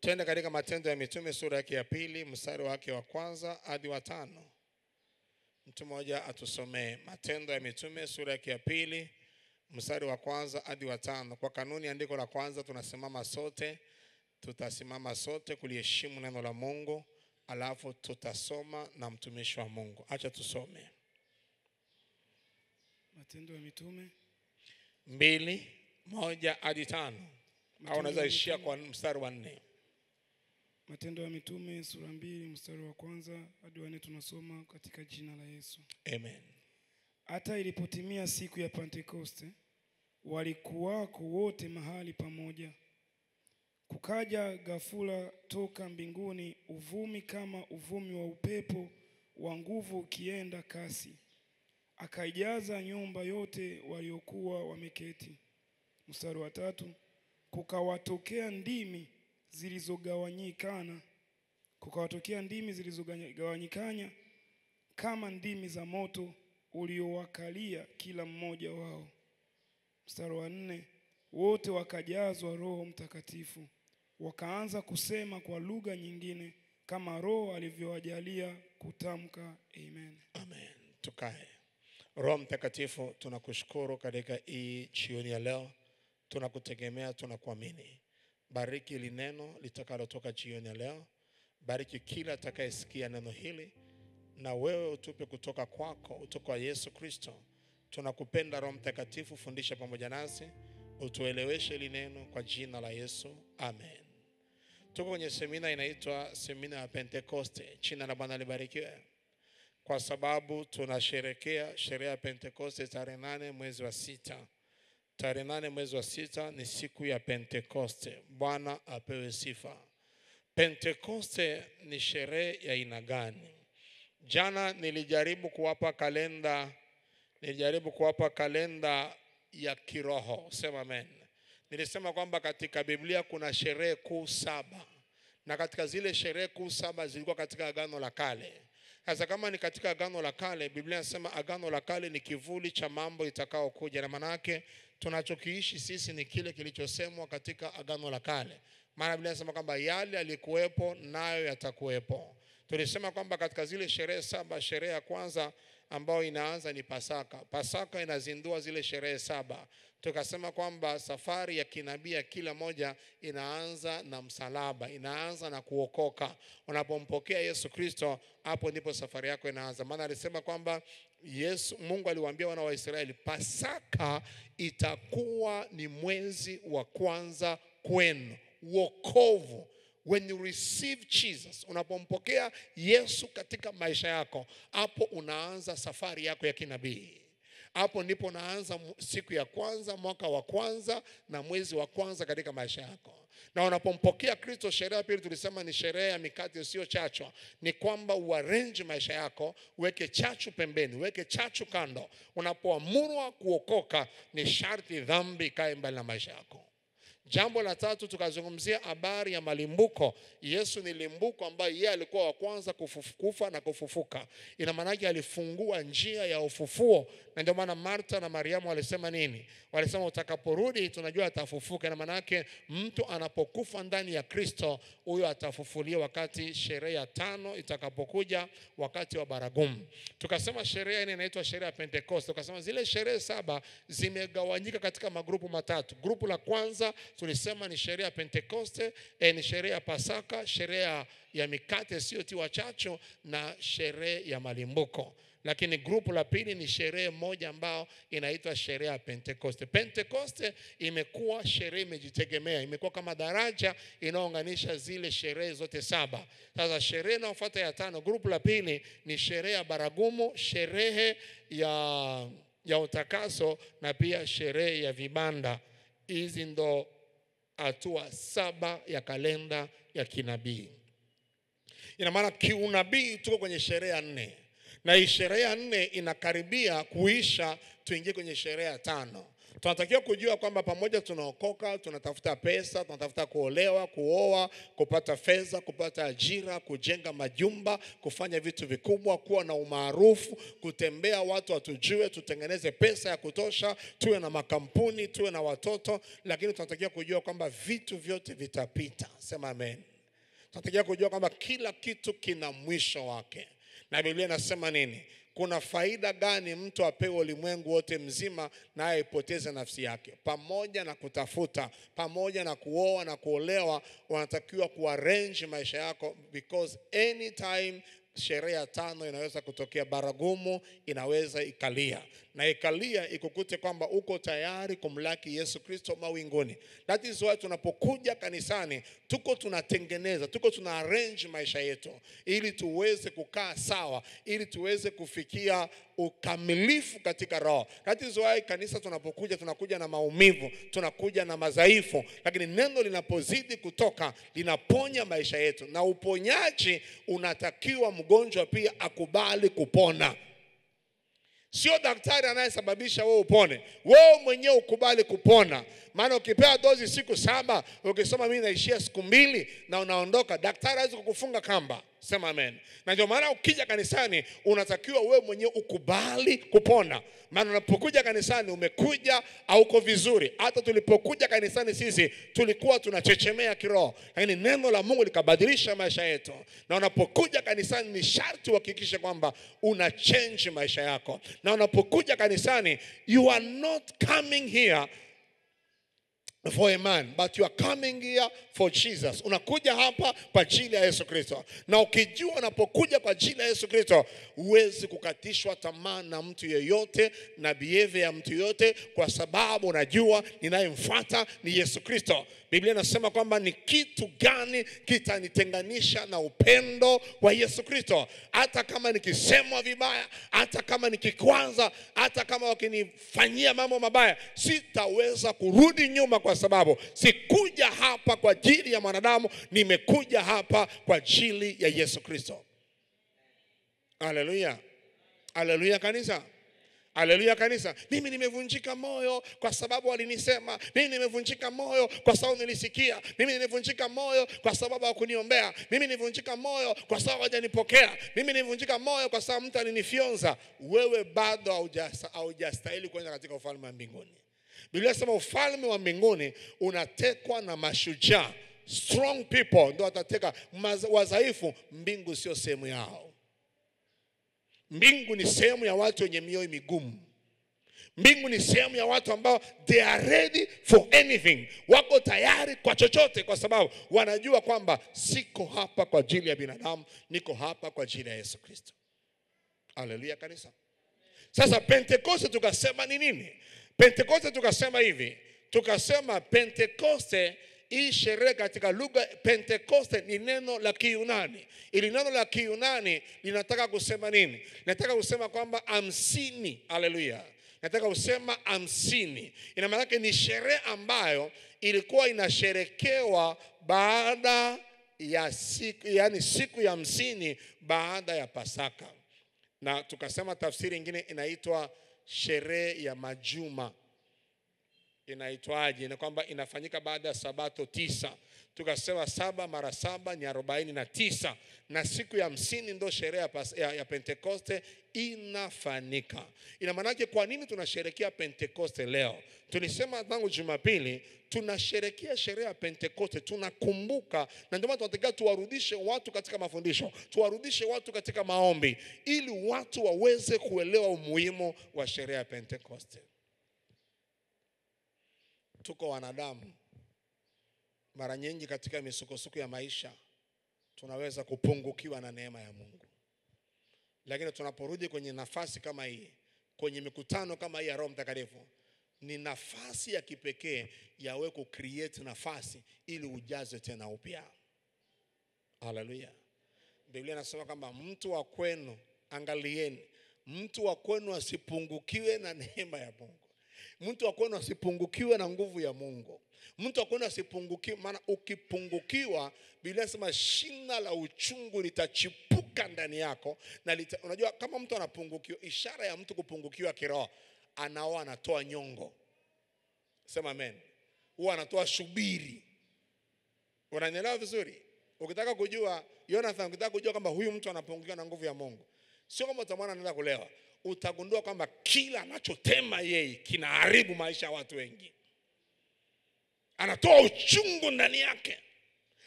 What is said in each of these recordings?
Twende katika Matendo ya Mitume sura yake ya 2 mstari wake wa 1 hadi wa 5. Mtu mmoja atusomee Matendo ya Mitume sura yake ya 2 mstari wa 1 hadi wa 5. Kwa kanuni andiko la kwanza tunasimama sote, tutasimama sote kuliheshimu neno la Mungu, alafu tutasoma na mtumishi wa Mungu. Acha tusome. Matendo ya Mitume 2:1 hadi 5. Au unaweza ishia kwa mstari wa 4. Matendo ya Mitume sura 2 mstari wa 1 hadi wa 4 tunasoma katika jina la Yesu. Amen. Hata ilipotimia siku ya Pentekoste, walikuwako wote mahali pamoja. Kukaja ghafula toka mbinguni uvumi kama uvumi wa upepo wa nguvu ukienda kasi, akaijaza nyumba yote waliokuwa wameketi. Mstari wa 3, kukawatokea ndimi zilizogawanyikana kama ndimi za moto uliowakalia kila mmoja wao. Mstari wa 4, wote wakajazwa Roho Mtakatifu, wakaanza kusema kwa lugha nyingine kama Roho alivyowajalia kutamka. Amen. Amen. Tukae. Roho Mtakatifu, tunakushukuru katika hii jioni ya leo. Tunakutegemea, tunakuamini. Bariki hili neno litakalotoka jioni ya leo. Bariki kila atakayesikia neno hili, na wewe utupe kutoka kwako, kutoka kwa Yesu Kristo. Tunakupenda Roho Mtakatifu, fundisha pamoja nasi, utueleweshe hili neno kwa jina la Yesu. Amen. Tuko kwenye semina inaitwa semina ya Pentekoste. Jina la Bwana libarikiwe. Kwa sababu tunasherehekea sherehe ya Pentekoste tarehe 8 mwezi wa 6. Tarehe 8 mwezi wa 6 ni siku ya Pentekoste. Bwana apewe sifa. Pentekoste ni sherehe ya aina gani? Jana nilijaribu kuwapa kalenda ya kiroho. Sema amen. Nilisema kwamba katika Biblia kuna sherehe kuu 7. Na katika zile sherehe kuu 7 zilikuwa katika Agano la Kale. Sasa kama ni katika Agano la Kale, Biblia inasema Agano la Kale ni kivuli cha mambo itakao kuja. Na maana yake tunachokiishi sisi ni kile kilichosemwa katika Agano la Kale. Maana Biblia inasema kwamba yale yalikuwepo nayo yatakuwepo. Tulisema kwamba katika zile sherehe 7, sherehe ya kwanza ambayo inaanza ni Pasaka. Pasaka inazindua zile sherehe 7. Tukasema kwamba safari ya kinabii kila moja inaanza na msalaba, inaanza na kuokoka. Unapompokea Yesu Kristo, hapo ndipo safari yako inaanza. Maana alisema kwamba Mungu aliwaambia wana wa Israeli, Pasaka itakuwa ni mwezi wa kwanza kwenu, wokovu. When you receive Jesus, unapompokea Yesu katika maisha yako, hapo unaanza safari yako ya kinabii. Hapo ndipo unaanza siku ya kwanza, mwaka wa kwanza na mwezi wa kwanza katika maisha yako. Na unapompokea Kristo, sherehe ya pili tulisema ni sherehe ya mikate usiochachwa. Ni kwamba uarrange maisha yako, uweke chachu pembeni, uweke chachu kando. Unapoamua kuokoka, ni sharti dhambi ikae mbali na maisha yako. Jambo la tatu tukazungumzia habari ya malimbuko. Yesu ni limbuko ambaye yeye alikuwa wa kwanza kufa na kufufuka. Ina maana yake alifungua njia ya ufufuo. Na ndio maana Martha na Mariamu walisema nini? Walisema utakaporudi tunajua atafufuka. Ina maana yake mtu anapokufa ndani ya Kristo, huyo atafufulia wakati sherehe ya 5 itakapokuja, wakati wa baragumu. Tukasema sherehe hii inaitwa sherehe ya Pentekoste. Tukasema zile sherehe 7 zimegawanyika katika magrupu matatu. Grupu la kwanza tulisema ni sherehe ya Pentekoste, ni sherehe ya Pasaka, sherehe ya mikate isiyotiwa chachu na sherehe ya malimbuko. Lakini grupu la pili ni sherehe moja ambao inaitwa sherehe ya Pentekoste. Pentekoste imekuwa sherehe imejitegemea, imekuwa kama daraja inayounganisha zile sherehe zote 7. Sasa sherehe inayofuata ya 5, grupu la pili ni sherehe ya baragumu, sherehe ya utakaso na pia sherehe ya vibanda. Hizi ndo hatua 7 ya kalenda ya kinabii. Ina maana kiunabii tuko kwenye sherehe ya 4. Na hii sherehe ya 4 inakaribia kuisha, tuingie kwenye sherehe ya 5. Tunatakiwa kujua kwamba pamoja tunaokoka, tunatafuta pesa, tunatafuta kuolewa, kuoa, kupata fedha, kupata ajira, kujenga majumba, kufanya vitu vikubwa, kuwa na umaarufu, kutembea watu watujue, tutengeneze pesa ya kutosha, tuwe na makampuni, tuwe na watoto. Lakini tunatakiwa kujua kwamba vitu vyote vitapita. Sema amen. Tunatakiwa kujua kwamba kila kitu kina mwisho wake. Na Biblia inasema nini? Kuna faida gani mtu apewe ulimwengu wote mzima na aipoteze nafsi yake? Pamoja na kutafuta, pamoja na kuoa na kuolewa, wanatakiwa kuarrange maisha yako, because anytime sherehe ya 5 inaweza kutokea, baragumu inaweza ikalia, na ikalia ikukute kwamba uko tayari kumlaki Yesu Kristo mawinguni. That is why tunapokuja kanisani tunatengeneza, tuna arrange maisha yetu ili tuweze kukaa sawa, ili tuweze kufikia ukamilifu katika roho. That is why kanisa tunakuja na maumivu, tunakuja na madhaifu, lakini neno linapozidi kutoka linaponya maisha yetu. Na uponyaji unatakiwa mgonjwa pia akubali kupona. Sio daktari anayesababisha wewe upone, wewe mwenyewe ukubali kupona. Maana ukipewa dozi siku 7, ukisema mimi naishia siku 2 na unaondoka, daktari hawezi kukufunga kamba. Sema amen. Na ndio maana ukija kanisani unatakiwa wewe mwenyewe ukubali kupona. Maana unapokuja kanisani umekuja hauko vizuri. Hata tulipokuja kanisani sisi tulikuwa tunachechemea kiroho, lakini neno la Mungu likabadilisha maisha yetu. Na unapokuja kanisani ni sharti uhakikishe kwamba una change maisha yako. Na unapokuja kanisani, you are not coming here for a man, but you are coming here for Jesus. Unakuja hapa kwa ajili ya Yesu Kristo. Na ukijua unapokuja kwa ajili ya Yesu Kristo, huwezi kukatishwa tamaa na mtu yeyote na behavior ya mtu yote, kwa sababu unajua ninayemfuata ni Yesu Kristo. Biblia inasema kwamba ni kitu gani kitanitenganisha na upendo wa Yesu Kristo? Hata kama nikisemwa vibaya, hata kama nikikwaza, hata kama wakinifanyia mambo mabaya, sitaweza kurudi nyuma, kwa sababu sikuja hapa kwa ajili ya mwanadamu, nimekuja hapa kwa ajili ya Yesu Kristo. Haleluya. Haleluya kanisa. Haleluya kanisa. Mimi nimevunjika moyo kwa sababu walinisema. Mimi nimevunjika moyo kwa sababu nilisikia. Mimi nimevunjika moyo kwa sababu hawakuniombea. Mimi nimevunjika moyo kwa sababu hawajanipokea. Mimi nimevunjika moyo kwa sababu mtu alinifyonza. Wewe bado haujastahili kwenda katika ufalme wa mbinguni. Biblia inasema ufalme wa mbinguni unatekwa na mashujaa. Strong people ndio watateka. Wadhaifu, mbingu sio sehemu yao. Mbingu ni sehemu ya watu wenye mioyo migumu. Mbingu ni sehemu ya watu ambao they are ready for anything. Wako tayari kwa chochote, kwa sababu wanajua kwamba siko hapa kwa ajili ya binadamu, niko hapa kwa ajili ya Yesu Kristo. Haleluya kanisa. Sasa Pentekoste tukasema ni nini? Pentekoste tukasema hivi. Tukasema Pentekoste, hii sherehe katika lugha Pentekoste ni neno la Kiyunani. Ili neno la Kiyunani linataka kusema nini? Linataka kusema kwamba 50. Haleluya. Nataka kusema 50. Ina maana yake ni sherehe ambayo ilikuwa inasherekewa baada ya siku, yani siku ya 50 baada ya Pasaka. Na tukasema tafsiri nyingine inaitwa sherehe ya majuma. Inaitwaje? Ni kwamba inafanyika baada ya sabato 9. Tukasema 7 mara 7 ni 49. Na siku ya 50 ndio sherehe ya Pentekoste inafanyika. Ina maana yake kwa nini tunasherehekea Pentekoste leo? Tulisema tangu Jumapili tunasherehekea sherehe ya Pentekoste, tunakumbuka, na ndio maana tunataka tuwarudishe watu katika mafundisho, tuwarudishe watu katika maombi, ili watu waweze kuelewa umuhimu wa sherehe ya Pentekoste. Tuko wanadamu, mara nyingi katika misukosuko ya maisha tunaweza kupungukiwa na neema ya Mungu. Lakini tunaporudi kwenye nafasi kama hii, kwenye mikutano kama hii ya Roho Mtakatifu, ni nafasi ya kipekee ya wewe kucreate nafasi ili ujaze tena upya. Haleluya. Biblia inasema kwamba mtu wa kwenu, angalieni, mtu wa kwenu asipungukiwe na neema ya Mungu. Mtu wa kwenu asipungukiwe na nguvu ya Mungu. Mtu wa kwenu asipungukiwe, maana ukipungukiwa, Biblia inasema shina la uchungu litachipuka ndani yako. Na unajua kama mtu anapungukiwa, ishara ya mtu kupungukiwa kiroho, anatoa nyongo. Sema amen. Huwa anatoa shubiri. Unanielewa vizuri? Ukitaka kujua Jonathan, ukitaka kujua kwamba huyu mtu anapungukiwa na nguvu ya Mungu, sio kama utamwona anaenda kulewa. Utagundua kwamba kila anachotema yeye kinaharibu maisha ya watu wengi. Anatoa uchungu ndani yake,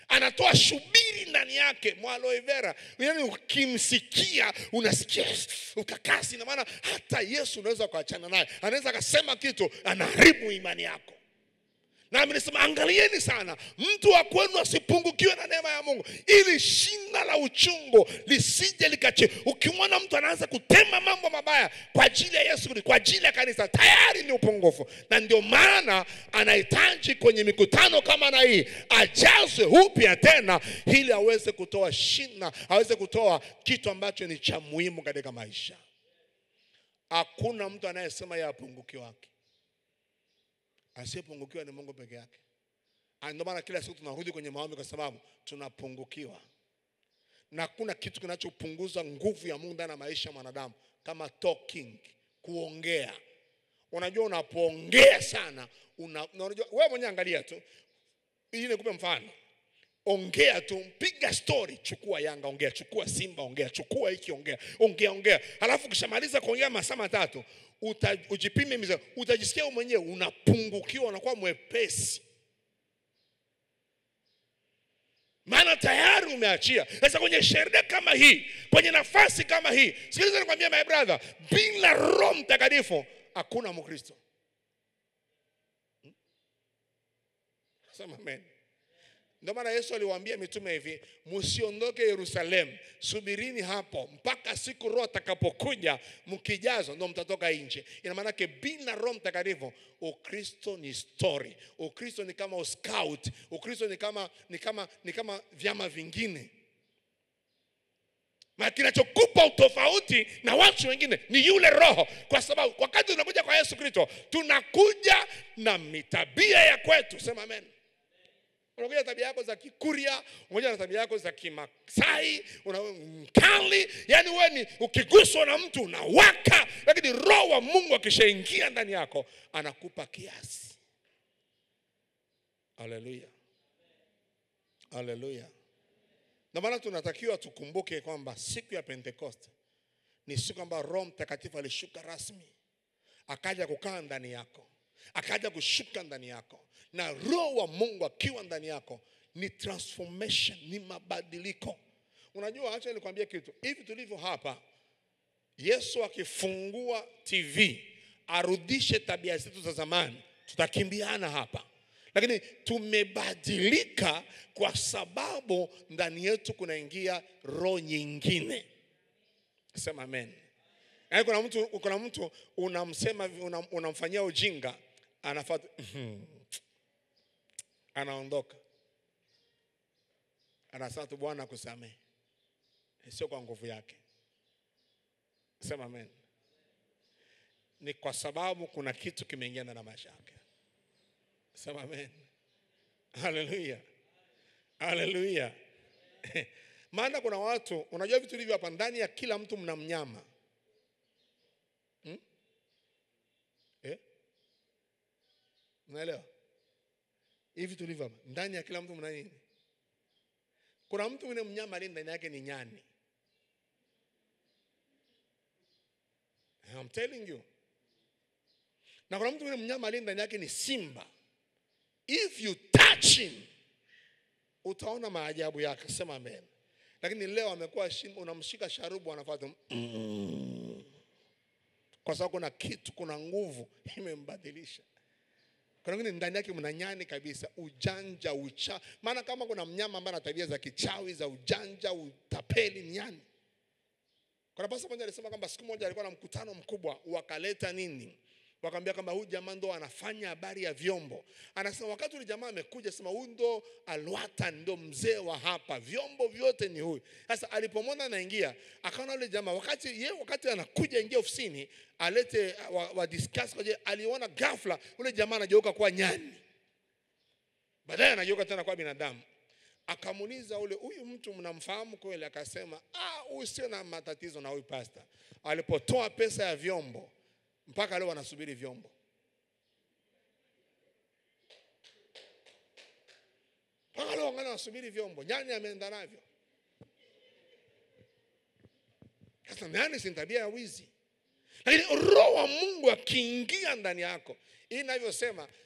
anatoa shubiri ndani yake, mwa aloe vera. Yaani ukimsikia unasikia ukakasi. Na maana hata Yesu unaweza kuachana naye, anaweza akasema kitu anaharibu imani yako. Na nimesema angalieni sana mtu wa kwenu asipungukiwe na neema ya Mungu, ili shina la uchungu lisije likache. Ukimwona mtu anaanza kutema mambo mabaya kwa ajili ya Yesu, kwa ajili ya kanisa, tayari ni upungufu. Na ndio maana anahitaji kwenye mikutano kama na hii ajazwe upya tena, ili aweze kutoa shina, aweze kutoa kitu ambacho ni cha muhimu katika maisha. Hakuna mtu anayesema ya pungukiwa wake. Asiyepungukiwa ni Mungu peke yake. Ndio maana kila siku tunarudi kwenye maombi, kwa sababu tunapungukiwa. Na kuna kitu kinachopunguza nguvu ya Mungu ndani ya maisha ya mwanadamu kama talking, kuongea. Unajua unapoongea sana, unajua wewe mwenyewe, angalia tu. Hii nikupe mfano. Ongea tu, piga story, chukua Yanga ongea, chukua Simba ongea, chukua hiki ongea, ongea. Halafu ukishamaliza kuongea masaa matatu, ujipime mzee, utajisikia wewe mwenyewe unapungukiwa, unakuwa mwepesi. Maana tayari umeachia. Sasa kwenye sherehe kama hii, kwenye nafasi kama hii, sikiliza nikwambia my brother, bila Roho Mtakatifu hakuna Mkristo. Sema amen. Ndio maana Yesu aliwaambia mitume hivi, msiondoke Yerusalemu, subirini hapo mpaka siku Roho atakapokuja, mkijazwa ndio mtatoka nje. Ina maana yake bila Roho Mtakatifu Ukristo ni story. Ukristo ni kama scout, Ukristo ni kama vyama vingine. Na kinachokupa utofauti na watu wengine ni yule Roho, kwa sababu wakati tunakuja kwa Yesu Kristo tunakuja na mitabia ya kwetu. Sema amen. Unakuja tabia yako za Kikuria, unakuja na tabia yako za Kimasai, mkali. Yani wewe ni ukiguswa na mtu unawaka, lakini Roho wa Mungu akishaingia ndani yako anakupa kiasi. Haleluya. Haleluya. Na maana tunatakiwa tukumbuke kwamba siku ya Pentecost ni siku ambayo Roho Mtakatifu alishuka rasmi, akaja kukaa ndani yako, akaja kushuka ndani yako. Na Roho wa Mungu akiwa ndani yako ni transformation, ni mabadiliko. Unajua, acha nikwambie kitu. Hivi tulivyo hapa, Yesu akifungua TV arudishe tabia zetu za zamani, tutakimbiana hapa. Lakini tumebadilika kwa sababu ndani yetu kunaingia roho nyingine. Sema amen. Yaani kuna mtu unamsema, unamfanyia ujinga, anafuata anaondoka. Anasema tu Bwana akusamehe. Sio kwa nguvu yake. Sema amen. Ni kwa sababu kuna kitu kimeingia na maisha yake. Sema amen. Haleluya. Haleluya. Maana kuna watu, unajua vitu hivi hapa ndani ya kila mtu mna mnyama. Unaelewa? Hivi tulivyo hapa ndani ya kila mtu mna nini? Kuna mtu mwenye mnyama aliye ndani yake ni nyani. I'm telling you. Na kuna mtu mwenye mnyama aliye ndani yake ni simba. If you touch him, utaona maajabu yake. Sema amen. Lakini leo amekuwa unamshika sharubu anafuata. Kwa sababu kuna kitu, kuna nguvu imembadilisha. Kuna wengine ndani yake mna nyani kabisa, ujanja, maana kama kuna mnyama ambaye ana tabia za kichawi, za ujanja, utapeli, nyani. Kuna pastor mmoja alisema kwamba siku moja alikuwa na mkutano mkubwa, wakaleta nini? Wakamwambia kwamba huyu jamaa ndo anafanya habari ya vyombo. Anasema wakati yule jamaa amekuja, sema huyu ndo Alwata, ndo mzee wa hapa, vyombo vyote ni huyu. Sasa alipomwona anaingia, akaona yule jamaa wakati anakuja ingia ofisini alete wa discuss kwa je, aliona ghafla yule jamaa anageuka kuwa nyani. Baadaye anageuka tena kuwa binadamu. Akamuuliza huyu mtu mnamfahamu kweli? Akasema huyu sio na matatizo na huyu pastor. Alipotoa pesa ya vyombo, mpaka leo wanasubiri vyombo. Mpaka leo wanasubiri vyombo. Nyani ameenda navyo. Sasa nani si tabia ya wizi? Lakini Roho wa Mungu akiingia ndani yako, hii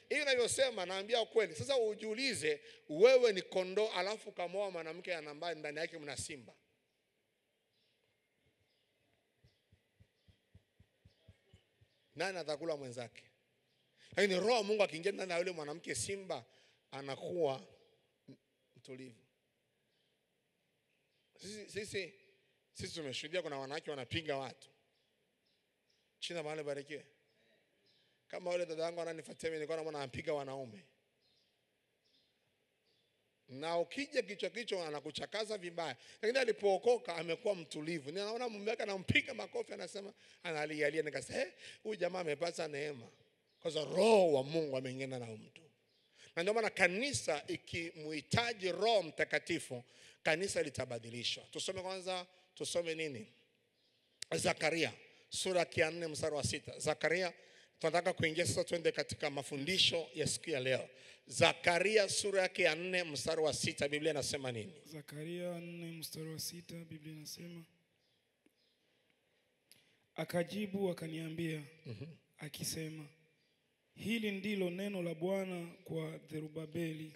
ninavyosema naambia ukweli. Sasa ujiulize, wewe ni kondoo alafu kamoa mwanamke ambaye ndani yake mna simba. Nani atakula mwenzake? Lakini Roho wa Mungu akiingia ndani ya yule mwanamke, simba anakuwa mtulivu. Sisi tumeshuhudia kuna wanawake wanapiga watu. China mahali barikiwe. Kama yule dada yangu ananifuatia mimi, nilikuwa naona anapiga wanaume. Na ukija kichwa anakuchakaza vibaya. Lakini alipookoka amekuwa mtulivu. Ninaona mume wake anampiga makofi, anasema analia. Nikasema huyu jamaa amepata neema. Kwa sababu Roho wa Mungu ameingia na mtu. Na ndio maana kanisa ikimhitaji Roho Mtakatifu, kanisa litabadilishwa. Tusome nini? Zakaria sura ya 4 mstari wa 6. Zakaria, tunataka kuingia sasa, twende katika mafundisho ya siku ya leo. Zakaria sura yake ya 4 mstari wa 6, Biblia inasema nini? Zakaria 4 mstari wa 6, Biblia inasema, akajibu akaniambia, akisema, hili ndilo neno la Bwana kwa Zerubabeli,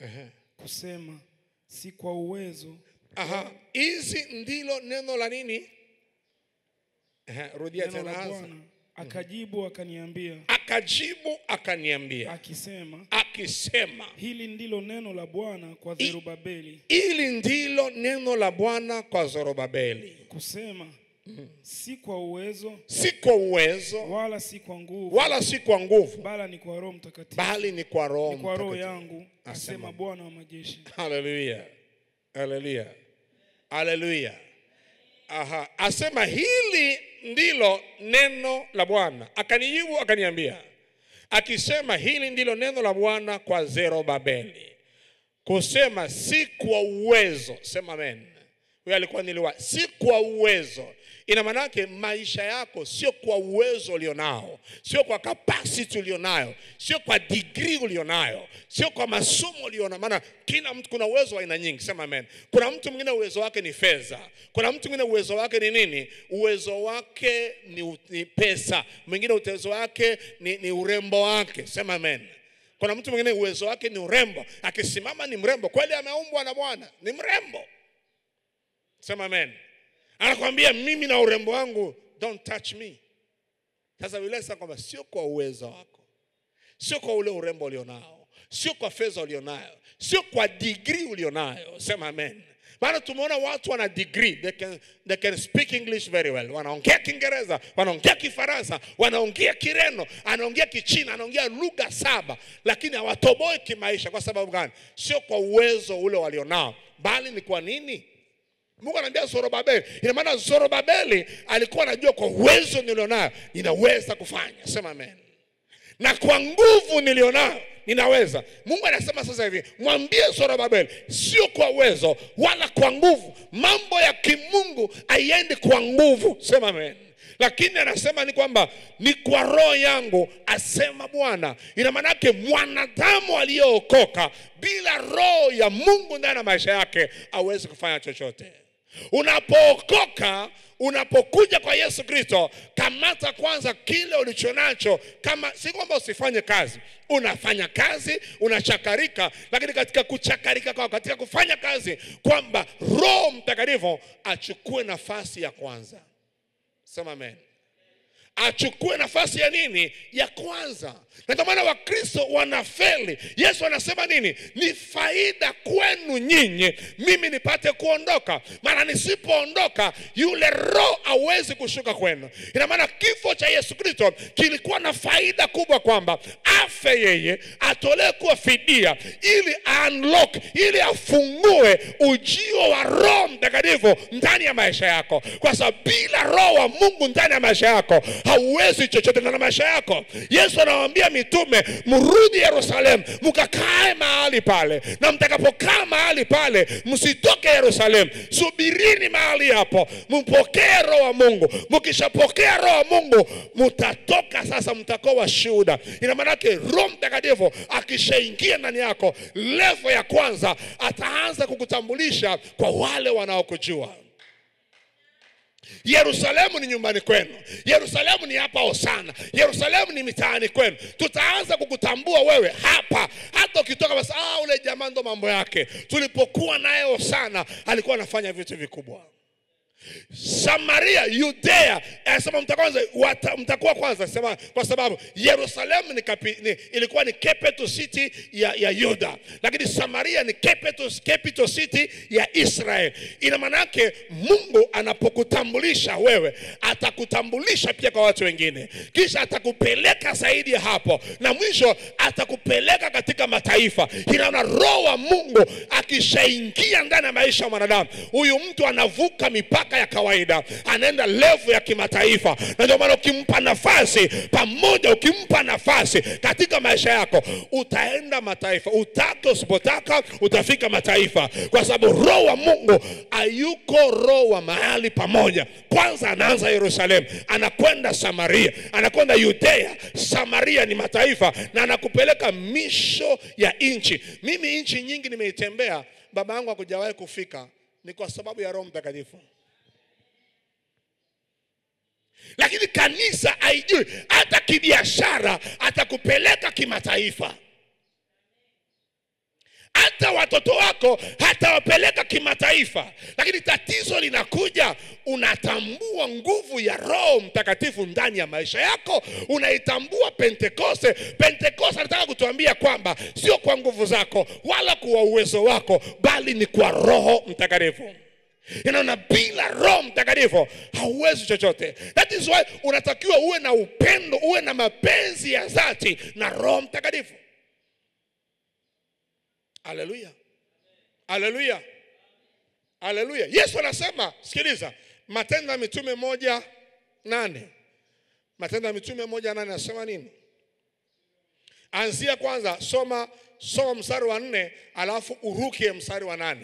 kusema, si kwa uwezo. Hizi ndilo neno la nini? Rudia tena. Akajibu akaniambia. Akajibu akaniambia. Akisema. Hili ndilo neno la Bwana kwa Zerubabeli. Hili ndilo neno la Bwana kwa Zerubabeli. Kusema. Si kwa uwezo. Si kwa uwezo. Wala si kwa nguvu. Wala si kwa nguvu. Bali ni kwa Roho Mtakatifu. Bali ni kwa Roho Mtakatifu. Ni kwa Roho yangu, asema Bwana wa majeshi. Haleluya. Haleluya. Haleluya. Asema hili ndilo neno la Bwana. Akanijibu akaniambia, akisema hili ndilo neno la Bwana kwa Zerubabeli, kusema si kwa uwezo. Sema amen. Huyo alikuwa niliwa, si kwa uwezo. Ina maana yake maisha yako sio kwa uwezo ulionao, sio kwa capacity ulionayo, sio kwa degree ulionayo, sio kwa masomo ulionayo. Maana kila mtu kuna uwezo wa aina nyingi. Sema amen. Kuna mtu mwingine uwezo wake ni fedha. Kuna mtu mwingine uwezo wake ni nini? Uwezo wake ni pesa. Mwingine uwezo wake ni urembo wake. Sema amen. Kuna mtu mwingine uwezo wake ni urembo. Akisimama ni mrembo. Kweli ameumbwa na Bwana, ni mrembo. Sema amen. Anakuambia mimi na urembo wangu, don't touch me. Sasa Biblia inasema kwamba sio kwa uwezo wako, sio kwa ule urembo ulionao, sio kwa fedha ulionayo, sio kwa degree ulionayo. Sema amen. Maana tumeona watu wana degree, they can speak English very well. Wanaongea Kiingereza, wanaongea Kifaransa, wanaongea Kireno, anaongea Kichina, anaongea lugha 7, lakini hawatoboi kimaisha. Kwa sababu gani? Sio kwa uwezo ule walionao, bali ni kwa nini? Mungu anambia Zerubabeli. Ina maana Zerubabeli alikuwa anajua kwa uwezo nilionayo ninaweza kufanya. Sema amen. Na kwa nguvu nilionayo ninaweza. Mungu anasema sasa hivi, mwambie Zerubabeli, sio kwa uwezo wala kwa nguvu. Mambo ya kimungu haiendi kwa nguvu. Sema amen. Lakini anasema ni kwamba ni kwa Roho yangu, asema Bwana. Ina maana yake mwanadamu aliyookoka bila Roho ya Mungu ndani ya maisha yake hawezi kufanya chochote. Unapookoka, unapokuja kwa Yesu Kristo, kamata kwanza kile ulichonacho. Kama si kwamba usifanye kazi, unafanya kazi, unachakarika, lakini katika kuchakarika kwako, katika kufanya kazi, kwamba Roho Mtakatifu achukue nafasi ya kwanza. Sema amen. Achukue nafasi ya nini? Ya kwanza. Na ndio maana Wakristo wanafeli. Yesu anasema nini? Ni faida kwenu nyinyi mimi nipate kuondoka. Maana nisipoondoka yule Roho hawezi kushuka kwenu. Ina maana kifo cha Yesu Kristo kilikuwa na faida kubwa, kwamba afe yeye, atolewe kuwa fidia, ili unlock, ili afungue ujio wa Roho Mtakatifu ndani ya maisha yako. Kwa sababu bila Roho wa Mungu ndani ya maisha yako hauwezi chochote ndani ya maisha yako. Yesu anawaambia mitume, mrudi Yerusalemu, mkakae mahali pale, na mtakapokaa mahali pale msitoke Yerusalemu, subirini mahali hapo, mpokee Roho wa Mungu. Mkishapokea Roho wa Mungu mtatoka sasa, mtakuwa washuhuda. Ina maana yake Roho Mtakatifu akishaingia ndani yako, level ya kwanza ataanza kukutambulisha kwa wale wanaokujua. Yerusalemu ni nyumbani kwenu. Yerusalemu ni hapa Hosana. Yerusalemu ni mitaani kwenu. Tutaanza kukutambua wewe hapa. Hata ukitoka basi, ule jamaa ndo mambo yake. Tulipokuwa naye Hosana alikuwa anafanya vitu vikubwa. Samaria, Judea, anasema mtakuwa kwanza, sema kwa sababu Yerusalemu ilikuwa ni capital city ya Yuda, lakini Samaria ni capital city ya Israel. Ina maana yake Mungu anapokutambulisha wewe, atakutambulisha pia kwa watu wengine, kisha atakupeleka zaidi ya hapo, na mwisho atakupeleka katika mataifa. Inaona Roho wa Mungu akishaingia ndani ya maisha ya mwanadamu, huyu mtu anavuka mipaka ya kawaida, anaenda level ya kimataifa. Na ndio maana ukimpa nafasi katika maisha yako, utaenda mataifa. Utake usipotaka utafika mataifa, kwa sababu Roho wa Mungu hayuko roho wa mahali pamoja. Kwanza anaanza Yerusalemu, anakwenda Samaria, anakwenda Judea. Samaria ni mataifa, na anakupeleka misho ya nchi. Mimi nchi nyingi nimeitembea, baba yangu hakujawahi kufika, ni kwa sababu ya Roho Mtakatifu. Lakini kanisa haijui, hata kibiashara atakupeleka kimataifa. Hata watoto wako hatawapeleka kimataifa. Lakini tatizo linakuja, unatambua nguvu ya Roho Mtakatifu ndani ya maisha yako. Unaitambua Pentekoste. Pentekoste anataka kutuambia kwamba sio kwa nguvu zako wala kwa uwezo wako, bali ni kwa Roho Mtakatifu. Inaona bila Roho Mtakatifu hauwezi chochote. That is why unatakiwa uwe na upendo, uwe na mapenzi ya dhati na Roho Mtakatifu. Haleluya. Haleluya. Haleluya. Yesu anasema, sikiliza, Matendo ya Mitume 1:8. Matendo ya Mitume 1:8 anasema nini? Anzia kwanza, soma mstari wa 4 alafu uruke mstari wa 8.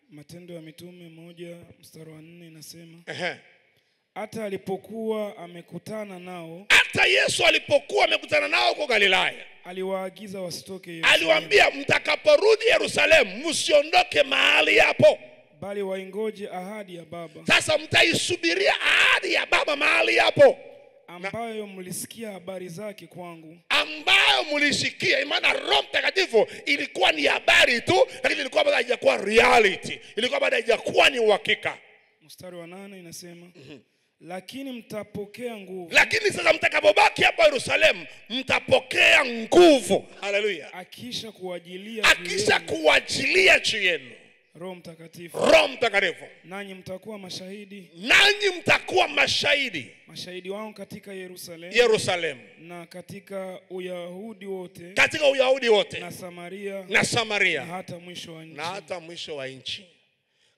Matendo ya Mitume 1:4 inasema, hata alipokuwa amekutana nao, hata Yesu alipokuwa amekutana nao kwa Galilaya, aliwaagiza wasitoke Yerusalemu. Aliwaambia, mtakaporudi Yerusalemu msiondoke mahali hapo, bali waingoje ahadi ya Baba. Sasa mtaisubiria ahadi ya Baba mahali hapo, ambayo mlisikia habari zake kwangu. Ambayo mlisikia. Maana Roho Mtakatifu ilikuwa ni habari tu, lakini ilikuwa bado haijakuwa reality, ilikuwa bado haijakuwa ni uhakika. Mstari wa 8 inasema, lakini mtapokea nguvu. Lakini sasa mtakapobaki hapa Yerusalemu mtapokea nguvu. Haleluya. Akisha kuajilia juu yenu Roho Mtakatifu. Roho Mtakatifu. Nanyi mtakuwa mashahidi. Nanyi mtakuwa mashahidi. Mashahidi wangu katika Yerusalemu. Na katika Uyahudi wote. Katika Uyahudi wote. Na Samaria. Na hata mwisho wa nchi. Na hata mwisho wa nchi.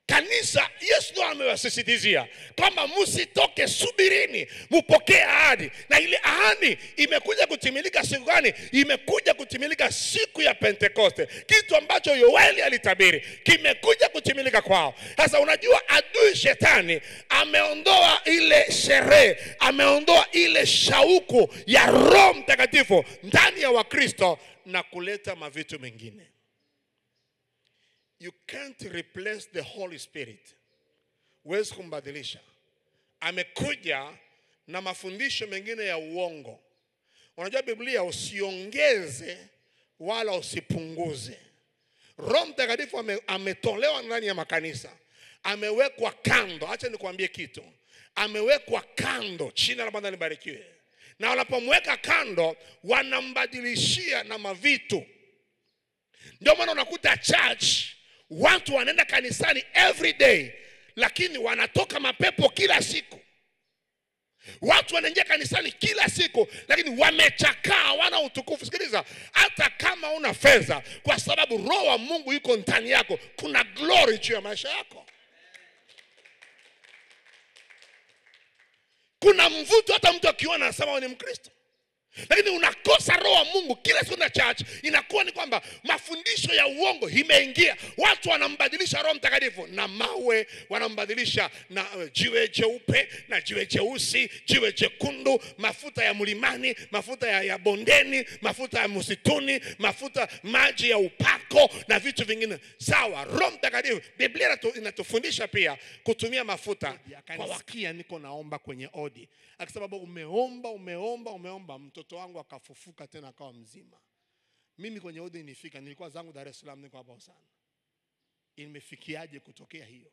Kanisa, Yesu ndo amewasisitizia kwamba msitoke, subirini, mpokee ahadi. Na ile ahadi imekuja kutimilika siku gani? Imekuja kutimilika siku ya Pentekoste. Kitu ambacho Yoeli alitabiri kimekuja kutimilika kwao. Sasa unajua, adui shetani ameondoa ile sherehe, ameondoa ile shauku ya Roho Mtakatifu ndani ya Wakristo na kuleta mavitu mengine. You can't replace the Holy Spirit. Huwezi kumbadilisha. Amekuja na mafundisho mengine ya uongo. Unajua Biblia, usiongeze wala usipunguze. Roho Mtakatifu ametolewa ndani ya makanisa. Amewekwa kando. Acha nikwambie kitu. Amewekwa kando. Jina la Bwana libarikiwe. Na wanapomweka kando, wanambadilishia na mavitu. Ndio maana unakuta church, watu wanaenda kanisani every day, lakini wanatoka mapepo kila siku. Watu wanaingia kanisani kila siku, lakini wamechakaa, wana utukufu. Sikiliza, hata kama una fedha, kwa sababu Roho wa Mungu yuko ndani yako, kuna glory juu ya maisha yako. Kuna mvuto, hata mtu akiona anasema ni Mkristo. Lakini unakosa roho wa Mungu kila siku na church, inakuwa ni kwamba mafundisho ya uongo imeingia. Watu wanambadilisha Roho Mtakatifu na mawe, wanambadilisha na jiwe jeupe na jiwe jeusi, jiwe jekundu, mafuta ya mlimani, mafuta ya bondeni, mafuta ya msituni, mafuta maji ya upako na vitu vingine. Sawa, Roho Mtakatifu, Biblia inatufundisha pia kutumia mafuta. Kwa wakia niko naomba kwenye odi, akisababu umeomba mtoto wangu akafufuka tena akawa mzima. Mimi kwenye odi nifika, nilikuwa zangu Dar es Salaam, niko hapo sana. Imefikiaje kutokea hiyo?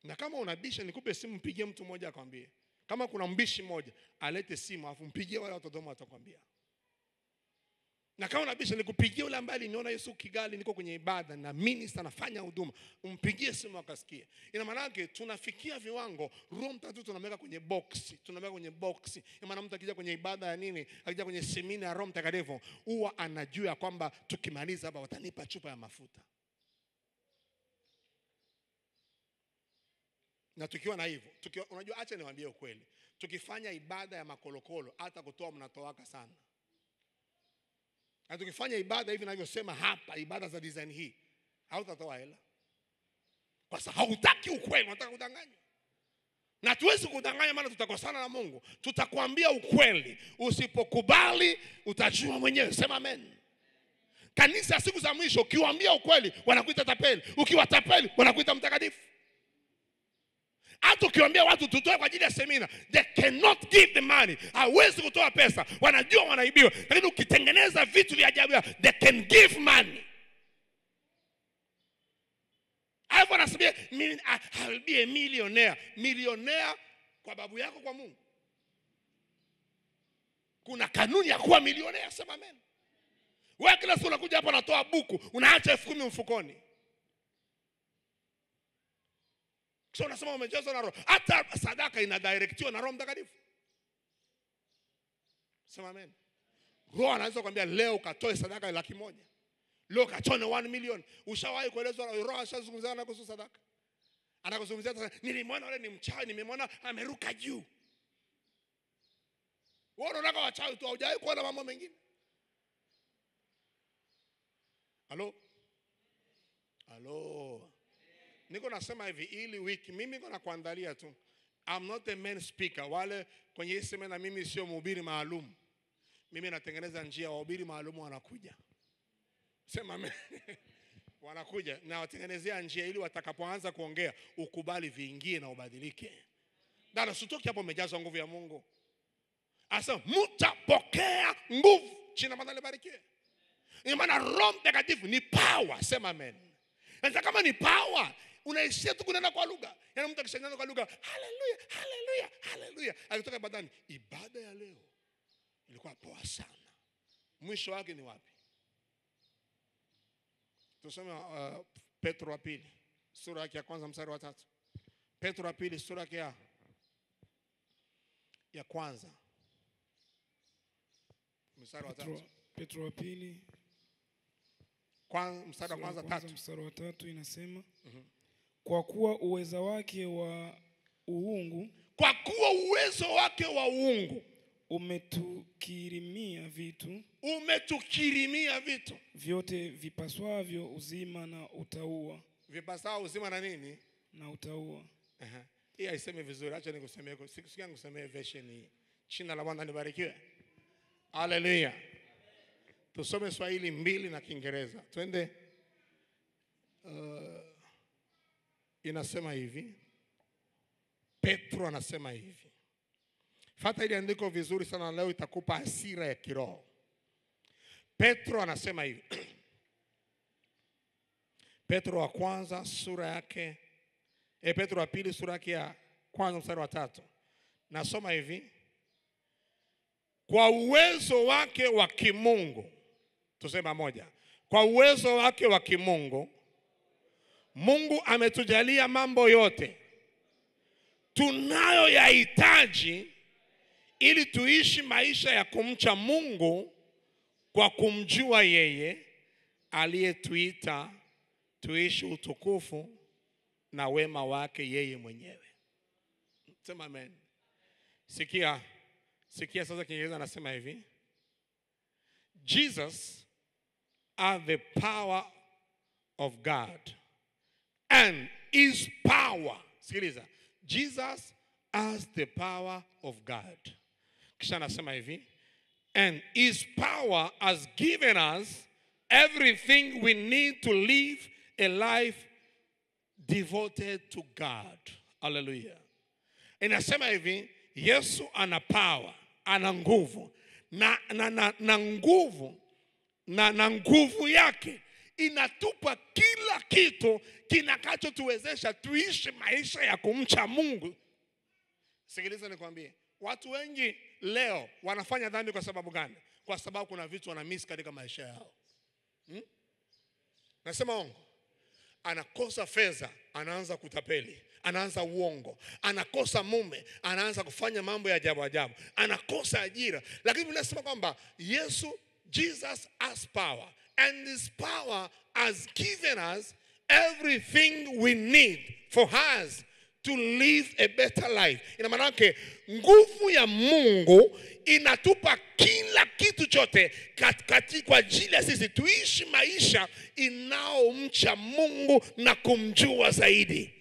Na kama unabisha, nikupe simu, mpigie mtu mmoja akwambie. Kama kuna mbishi mmoja, alete simu afu mpigie wale watoto wao atakwambia. Na kama unabisha, nikupigie yule ambaye aliniona Yesu Kigali, niko kwenye ibada na minister nafanya huduma, umpigie simu akasikie. Ina maana yake tunafikia viwango Roho Mtakatifu tunamweka kwenye box. Ina maana mtu akija kwenye ibada ya nini, akija kwenye semina ya Roho Mtakatifu, huwa anajua kwamba tukimaliza hapa watanipa chupa ya mafuta. Na tukiwa na hivyo, unajua, acha niwaambie ukweli, tukifanya ibada ya makolokolo hata kutoa mnatoaka sana. Na tukifanya ibada hivi ninavyosema hapa, ibada za design hii, hautatoa hela. Kwa sababu hautaki ukweli, unataka kudanganya. Na tuwezi kudanganya, maana tutakosana na Mungu. Tutakwambia ukweli, usipokubali utajua mwenyewe. Sema amen. Kanisa siku za mwisho, ukiwaambia ukweli wanakuita tapeli, ukiwatapeli wanakuita mtakatifu. Hata ukiwaambia watu tutoe kwa ajili ya semina, they cannot give the money. Hawezi kutoa pesa, wanajua wanaibiwa. Lakini ukitengeneza vitu vya ajabu, they can give money. Hapo anasema mimi I will be a millionaire. Millionaire kwa babu yako, kwa Mungu. Kuna kanuni ya kuwa millionaire. Sema amen. Wewe kila siku unakuja hapa unatoa buku, unaacha 10,000 mfukoni. So unasema umejazwa na Roho. Hata sadaka inadirectiwa na Roho Mtakatifu. Sema amen. Roho anaweza kukwambia leo ukatoe sadaka 100,000. Leo ukatoe 1 million. Ushawahi kuelezwa Roho ashazungumza na kuhusu sadaka? Anakuzungumzia sasa, nilimwona yule ni mchawi, nimemwona ameruka juu. Wewe unataka wachawi tu, hujawahi kuona mambo mengine? Halo? Niko nasema hivi, ili wiki mimi niko nakuandalia tu. I'm not a main speaker. Wale kwenye hii semina mimi sio mhubiri maalum. Mimi natengeneza njia, wahubiri maalum wanakuja. Sema amen. Wanakuja na watengenezea njia ili watakapoanza kuongea ukubali viingie na ubadilike. Dada, usitoki hapo umejazwa nguvu ya Mungu. Asa mtapokea nguvu. Jina la Bwana libarikiwe. Ni maana Roho Mtakatifu ni power. Sema amen. Na kama ni power, unaishia tu kunena kwa lugha. Yaani mtu akishangilia kwa lugha, haleluya, haleluya, haleluya. Akitoka ibadani, ibada ya leo ilikuwa poa sana. Mwisho wake ni wapi? Tusome Petro wa pili, sura yake ya kwanza mstari wa 3. Petro wa pili, sura yake ya kwanza mstari wa 3. Petro wa pili, mstari wa kwanza 3. Mstari wa 3 inasema, kwa kuwa uwezo wake wa uungu, umetukirimia vitu vyote vipaswavyo uzima na utauwa. Vipasao uzima na nini? Na utauwa. Hii haisemi vizuri, acha nikusemee, sikia nikusemee version hii. Jina la Bwana libarikiwe. Haleluya. Tusome Swahili 2 na Kiingereza. Twende. Inasema hivi. Petro anasema hivi. Fata ile andiko vizuri sana leo, itakupa hasira ya kiroho. Petro anasema hivi. Petro wa kwanza sura yake, Petro wa pili sura yake ya kwanza mstari wa 3. Nasoma hivi. Kwa uwezo wake wa kimungu, tusema moja. Kwa uwezo wake wa kimungu, Mungu ametujalia mambo yote tunayoyahitaji ili tuishi maisha ya kumcha Mungu kwa kumjua yeye aliyetuita tuishi utukufu na wema wake yeye mwenyewe. Sema amen. Sikia, Sikia sasa Kiingereza anasema hivi. Jesus are the power of God. And his power. Sikiliza. Jesus as the power of God. Kisha anasema hivi. And his power has given us everything we need to live a life devoted to God. Hallelujah. Inasema hivi, Yesu ana power, ana nguvu. Na nguvu yake inatupa kila kitu kinakachotuwezesha tuishi maisha ya kumcha Mungu. Sikiliza nikwambie, watu wengi leo wanafanya dhambi kwa sababu gani? Kwa sababu kuna vitu wana miss katika maisha yao. Nasema ongo. Anakosa fedha, anaanza kutapeli, anaanza uongo. Anakosa mume, anaanza kufanya mambo ya ajabu ajabu. Anakosa ajira. Lakini Biblia inasema kwamba Jesus has power, and his power has given us everything we need for us to live a better life. Ina maana yake nguvu ya Mungu inatupa kila kitu chote kwa ajili ya sisi tuishi maisha inaomcha Mungu na kumjua zaidi.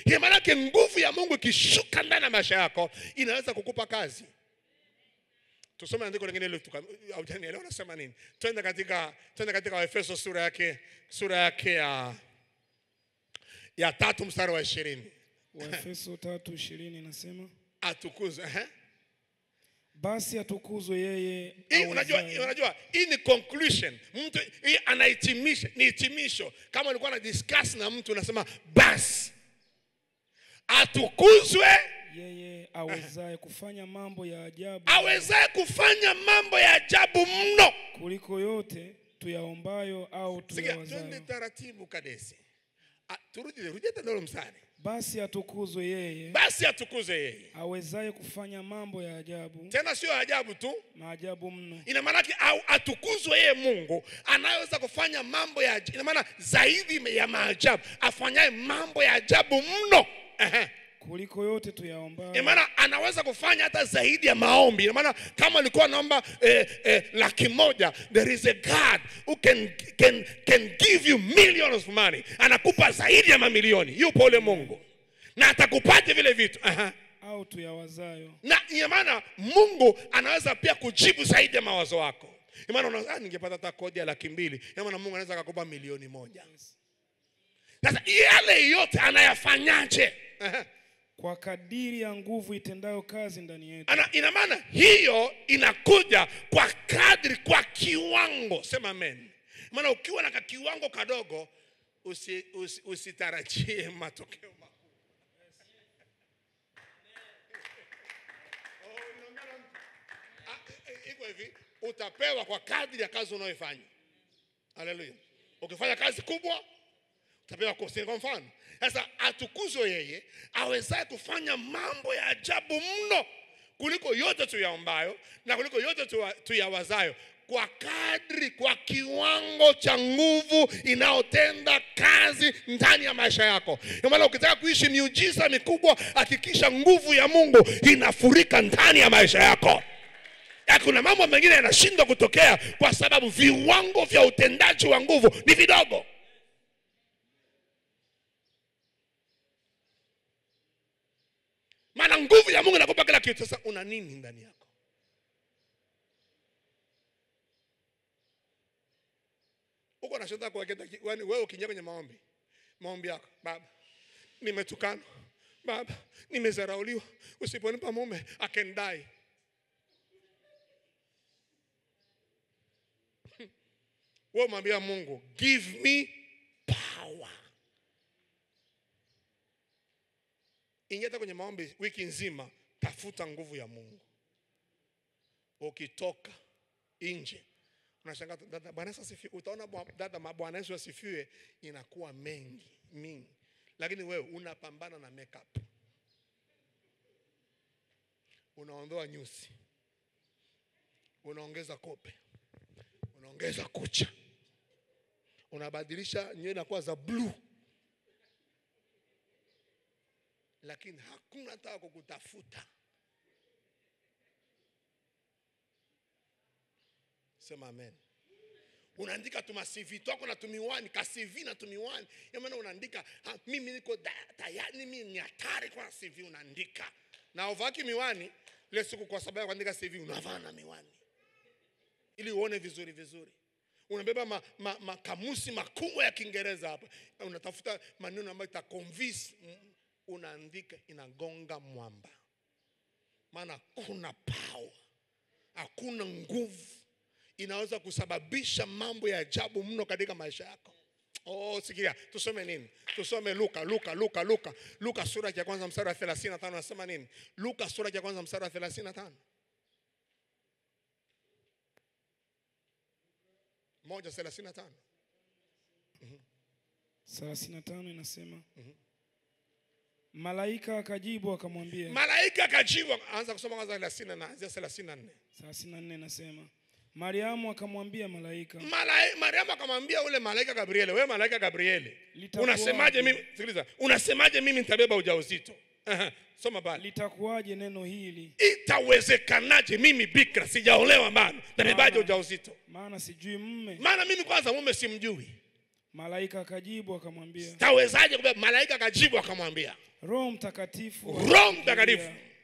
Ina maana yake nguvu ya Mungu ikishuka ndani ya maisha yako inaweza kukupa kazi. Tusome andiko lingine ile haujanielewa nasema nini? Twende katika Waefeso sura yake ya 3 mstari wa 20. Waefeso 3:20 inasema atukuzwe. Basi atukuzwe yeye. Unajua hii ni conclusion. Mtu hii anahitimisha, ni hitimisho. Kama ulikuwa na discuss na mtu unasema basi atukuzwe yeye awezaye kufanya mambo ya ajabu. Awezaye kufanya mambo ya ajabu mno kuliko yote tuyaombayo au tuyawazayo. Twende taratibu kadesi. Turudie tena mstari. Basi atukuzwe yeye. Basi atukuzwe yeye. Awezaye kufanya mambo ya ajabu. Tena sio ajabu tu, maajabu mno. Ina maana atukuzwe yeye Mungu anayeweza kufanya mambo ya ajabu. Ina maana zaidi ya maajabu, afanyaye mambo ya ajabu mno. Kuliko yote tuyaombayo. Ina maana anaweza kufanya hata zaidi ya maombi. Ina maana kama alikuwa naomba 100,000, there is a God who can give you millions of money. Anakupa zaidi ya mamilioni. Yupo ule Mungu. Na atakupatia vile vitu. Au tuyawazayo. Na ina maana Mungu anaweza pia kujibu zaidi ya mawazo yako. Ina maana ningepata hata kodi ya 200,000. Ina maana Mungu anaweza kukupa 1,000,000. Sasa yale yote anayafanyaje? Kwa kadiri ya nguvu itendayo kazi ndani yetu. Ina maana hiyo inakuja kwa kadri, kwa kiwango. Sema amen. Maana ukiwa na kiwango kadogo usitarajie matokeo makubwa. Iko hivi, utapewa kwa kadri ya kazi unayofanya. Haleluya. Ukifanya kazi kubwa utapewa kwa mfano. Sasa atukuzwe yeye awezaye kufanya mambo ya ajabu mno kuliko yote tuyaombayo na kuliko yote tuyawazayo, kwa kadri, kwa kiwango cha nguvu inaotenda kazi ndani ya maisha yako. Kwa maana ukitaka kuishi miujiza mikubwa, hakikisha nguvu ya Mungu inafurika ndani ya maisha yako. Kuna mambo mengine yanashindwa kutokea kwa sababu viwango vya utendaji wa nguvu ni vidogo. Maana nguvu ya Mungu inakupa kila kitu. Sasa una nini ndani yako? Uko na shida kwa kile wewe ukiingia kwenye maombi yako. Baba, nimetukana. Baba, nimezarauliwa. Usiponipa mume I can die. Wewe mwambie Mungu, give me power. Ingia kwenye maombi wiki nzima, tafuta nguvu ya Mungu. Ukitoka nje unashangaa dada Bwana Yesu asifiwe, utaona dada Bwana Yesu asifiwe inakuwa mingi. Lakini wewe unapambana na makeup. Unaondoa nyusi. Unaongeza kope. Unaongeza kucha. Unabadilisha nywele inakuwa za blue. Lakini hakuna hata kukutafuta Sema amen. Unaandika tu CV twako na tumiwani, ka CV na tumiwani. Maana unaandika mimi niko tayari, mimi ni hatari kwa CV unaandika. Na uvaki miwani ile siku kwa sababu ya kuandika CV unavaa na miwani. Ili uone vizuri vizuri. Unabeba makamusi makubwa ya Kiingereza hapa. Unatafuta maneno ambayo itaconvince, unaandika inagonga mwamba. Maana kuna power. Hakuna nguvu inaweza kusababisha mambo ya ajabu mno katika maisha yako. Sikia, tusome nini? Tusome Luka sura ya kwanza mstari wa 35 anasema nini? Luka sura ya kwanza mstari wa 35. 1:35. 35 inasema. Malaika akajibu akamwambia. Malaika akajibu, anza kusoma kwanza 30 na 34. 34 inasema. Mariamu akamwambia malaika. Mariamu akamwambia ule malaika Gabriel, wewe malaika Gabriel, unasemaje mimi? Sikiliza, unasemaje mimi nitabeba ujauzito? Soma bali. Litakuwaje neno hili? Itawezekanaje mimi bikira sijaolewa bado nabebaje ujauzito? Maana sijui mume. Maana mimi kwanza mume simjui. Malaika akajibu akamwambia. Tawezaje kubeba? Malaika akajibu akamwambia. Roho Mtakatifu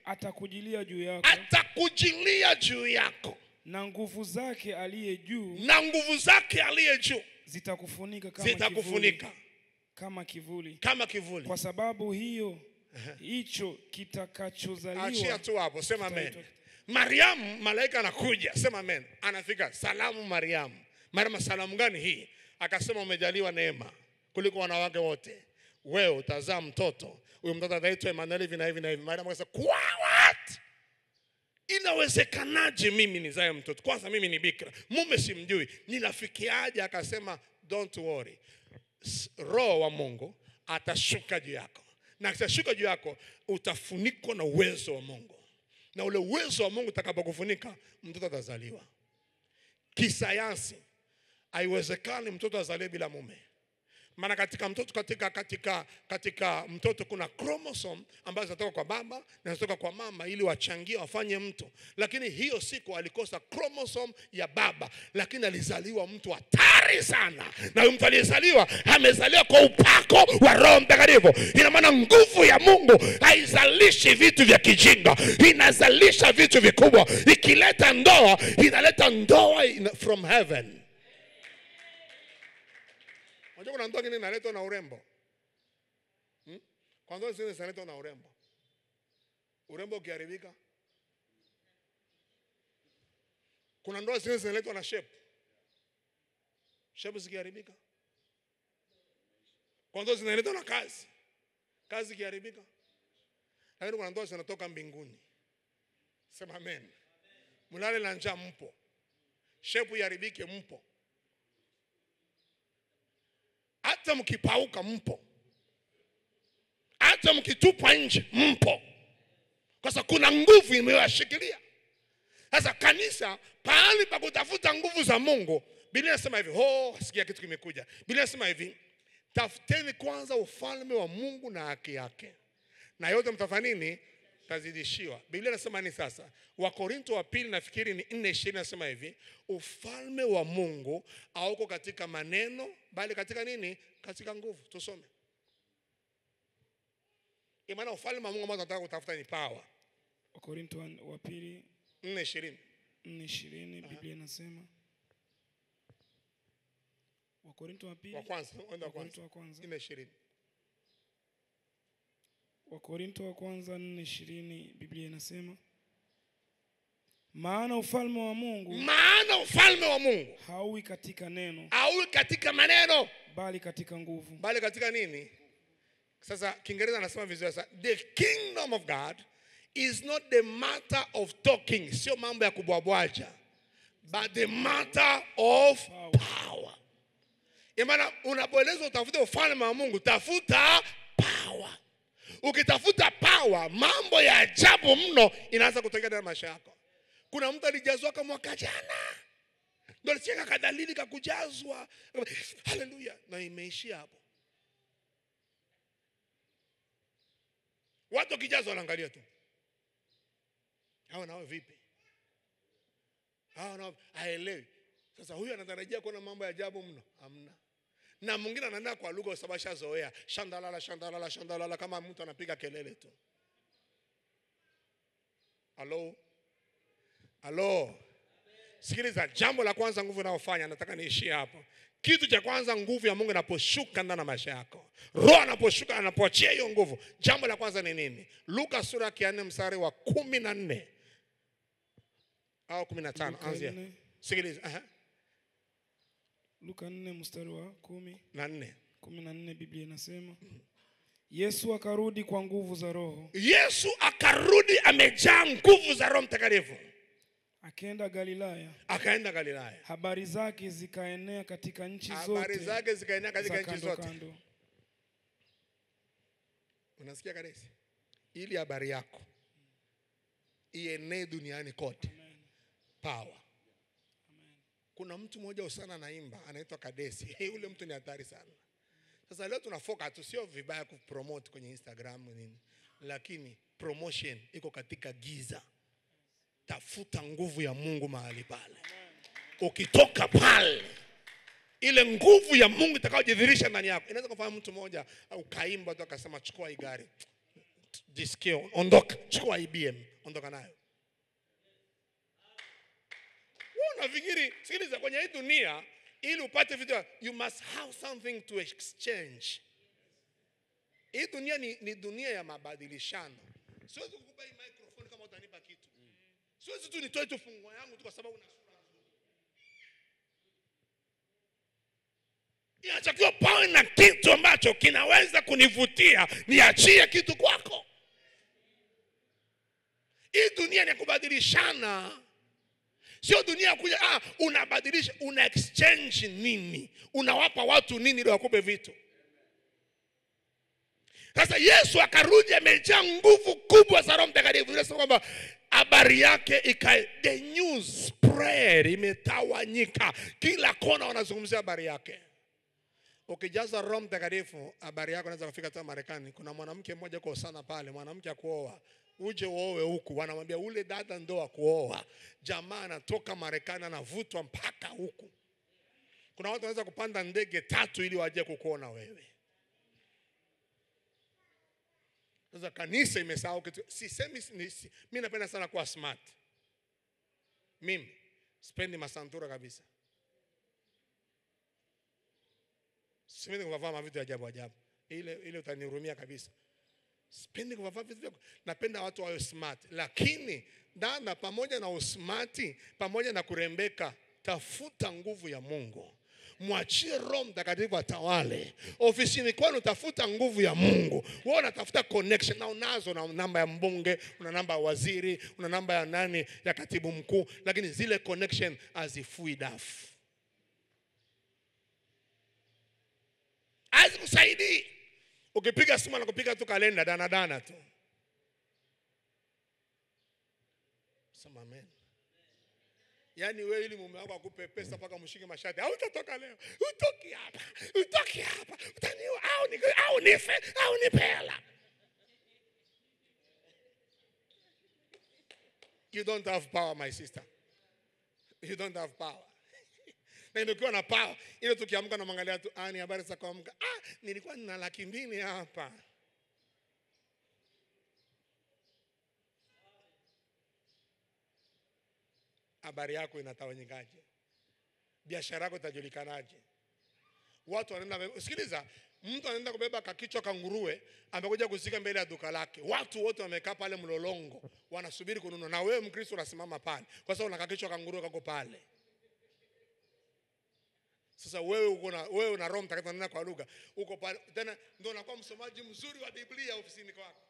atakujilia juu yako. Atakujilia juu yako. Na nguvu zake aliye juu. Zitakufunika kama kivuli. Kwa sababu hiyo hicho kitakachozaliwa. Achia tu hapo, sema amen. Mariamu, malaika anakuja, sema amen. Anafika, salamu Mariamu. Mariamu, salamu gani hii? Akasema umejaliwa neema kuliko wanawake wote. Wewe utazaa mtoto. Huyo mtoto ataitwa Emmanuel hivi na hivi na hivi. Mariamu akasema, what? Inawezekanaje mimi nizae mtoto? Kwanza mimi ni bikira, mume simjui, ninafikiaje? Akasema don't worry, Roho wa Mungu atashuka juu yako, na akishuka juu yako utafunikwa na uwezo wa Mungu, na ule uwezo wa Mungu utakapokufunika mtoto atazaliwa. Kisayansi haiwezekani mtoto azaliwe bila mume. Maana katika mtoto katika mtoto kuna chromosome ambazo zinatoka kwa baba na zinatoka kwa mama ili wachangie wafanye mtu. Lakini hiyo siku alikosa chromosome ya baba, lakini alizaliwa mtu hatari sana. Na huyo mtu aliyezaliwa amezaliwa kwa upako wa Roho Mtakatifu. Ina maana nguvu ya Mungu haizalishi vitu vya kijinga, inazalisha vitu vikubwa. Ikileta ndoa, inaleta ndoa from heaven. Unajua kuna ndoa nyingine inaletwa na urembo. Kwa ndoa zingine zinaletwa na urembo. Urembo ukiharibika. Kuna ndoa zingine zinaletwa na shape. Shape zikiharibika. Kwa ndoa zinaletwa na kazi. Kazi ikiharibika. Lakini kuna ndoa zinatoka mbinguni. Sema amen. Mulale na njaa mpo. Shape iharibike mpo. Hata mkipauka mpo. Hata mkitupa nje mpo. Kwa sababu kuna nguvu imewashikilia. Sasa kanisa pahali pa kutafuta nguvu za Mungu, Biblia inasema hivi, sikia kitu kimekuja. Biblia inasema hivi, tafuteni kwanza ufalme wa Mungu na haki yake, na yote mtafanya nini? Tazidishiwa. Biblia inasema nini sasa? Wakorintho wa pili nafikiri ni 4:20 nasema hivi, ufalme wa Mungu hauko katika maneno bali katika nini? Katika nguvu. Tusome. Maana ufalme wa Mungu ambao tunataka kutafuta ni power. Wakorintho wa pili 4:20 Biblia inasema. Wakorintho wa pili. Wakorintho wa kwanza 4:20. Wakorintho wa kwanza 4:20 Biblia inasema, maana ufalme wa Mungu hauwi katika neno, hauwi katika maneno, bali katika nguvu. Bali katika nini? Sasa Kiingereza anasema vizuri sasa, the kingdom of God is not the matter of talking, sio mambo ya kubwabwaja, but the matter of power. Maana unapoeleza utafuta ufalme wa Mungu, tafuta power. Ukitafuta power, mambo ya ajabu mno inaanza kutokea ndani ya maisha yako. Kuna mtu alijazwa kama mwaka jana, ndio alicheka kadalili kakujazwa, haleluya, na imeishia hapo. Watu kijazwa wanaangalia tu, hao nao vipi? Hao nao haelewi. Sasa huyu anatarajia kuona mambo ya ajabu mno? Hamna. Na mwingine anaenda kwa lugha usababisha zoea. Shandalala, shandalala, shandalala, kama mtu anapiga kelele tu. Halo? Halo? Sikiliza, jambo la kwanza nguvu inayofanya, nataka niishie hapo. Kitu cha kwanza, nguvu ya Mungu inaposhuka ndani ya maisha yako. Roho anaposhuka, anapoachia hiyo nguvu. Jambo la kwanza ni nini? Luka sura ya 4 mstari wa 14 au 15. Anzia. Sikiliza. Luka 4 mstari wa 14. 14 Biblia inasema, Yesu akarudi kwa nguvu za Roho. Yesu akarudi amejaa nguvu za Roho Mtakatifu. Akaenda Galilaya. Akaenda Galilaya. Habari zake zikaenea katika nchi zote. Habari zake zikaenea katika nchi zote. Kando. Unasikia kanisa? Ili habari yako ienee duniani kote. Amen. Power. Amen. Kuna mtu mmoja usana anaimba, anaitwa Kadesi. Ule mtu ni hatari sana. Sasa leo tunafoka tu, sio vibaya kupromote kwenye Instagram nini. Lakini promotion iko katika giza. Tafuta nguvu ya Mungu mahali pale. Ukitoka pale, ile nguvu ya Mungu itakayojidhihirisha ndani yako. Inaweza kufanya mtu mmoja au kaimba tu akasema chukua hii gari. Jisikie, ondoka, chukua IBM, ondoka nayo. Unafikiri, sikiliza, kwenye hii dunia ili upate vitu, you must have something to exchange. Hii dunia ni dunia ya mabadilishano. Siwezi kukupa hii microphone kama utanipa kitu. Siwezi tu nitoe tu funguo yangu tu kwa sababu una sura nzuri. Inatakiwa pawe na kitu ambacho kinaweza kunivutia niachie kitu kwako. Hii dunia ni kubadilishana. Sio dunia kuja unabadilisha, una exchange nini? Unawapa watu nini ili wakupe vitu? Sasa Yesu akarudi amejaa nguvu kubwa za Roho Mtakatifu. Inasema kwamba habari yake the news spread, imetawanyika. Kila kona wanazungumzia habari yake. Ukijaza Roho Mtakatifu, habari yako inaweza kufika hata Marekani. Kuna mwanamke mmoja kwa sana pale, mwanamke akuoa. Uje uoe huku, wanamwambia ule dada ndo akuoa. Jamaa anatoka Marekani anavutwa mpaka huku. Kuna watu wanaweza kupanda ndege 3 ili waje kukuona wewe. Sasa kanisa imesahau kitu. Mimi napenda sana kuwa smart. Mimi sipendi masantura kabisa. Sipendi kuvaa mavitu ya ajabu. Ile utanihurumia kabisa. Sipendi kuvaa vitu vyako. Napenda watu wawe smart. Lakini dada, pamoja na usmarti, pamoja na kurembeka, tafuta nguvu ya Mungu. Mwachie Roho Mtakatifu atawale. Ofisini kwenu tafuta nguvu ya Mungu. Wewe unatafuta connection, na unazo, na namba ya mbunge, una namba ya waziri, una namba ya nani, ya katibu mkuu, lakini zile connection hazifui dafu. Hazikusaidii. Ukipiga simu na kupiga tu kalenda dana tu. Sema amen. Yaani wewe ili mume wako akupe pesa mpaka mshike mashati, hautatoka leo. Utoki hapa. Utaniua au nife au nipela. You don't have power, my sister. You don't have power. Na ukiwa na power, ile tukiamka na mwangalia tu, ni habari za kuamka. Nilikuwa nina 200,000 hapa. Habari yako inatawanyikaje? Biashara yako itajulikanaje? Watu wanaenda, sikiliza, mtu anaenda kubeba kakichwa ka nguruwe, amekuja kuzika mbele ya duka lake. Watu wote wamekaa pale mlolongo, wanasubiri kununua. Na wewe Mkristo unasimama pale kwa sababu una kakichwa ka nguruwe kako pale. Sasa wewe una Roho Mtakatifu unanena kwa lugha, uko pale tena ndio unakuwa msomaji mzuri wa Biblia ofisini kwako.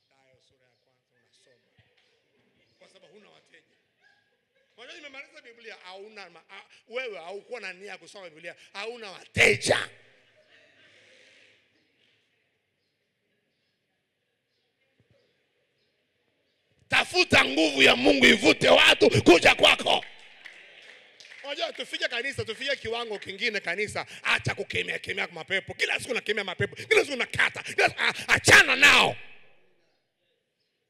Mathayo sura ya 1 unasoma. Kwa sababu huna wateja. Kwa hiyo nimemaliza Biblia, wewe haukuwa na nia kusoma Biblia, hauna wateja. Tafuta nguvu ya Mungu ivute watu kuja kwako. Unajua tufike kanisa, tufike kiwango kingine kanisa, acha kukemea kwa mapepo. Kila siku nakemea mapepo, kila siku nakata. Achana nao.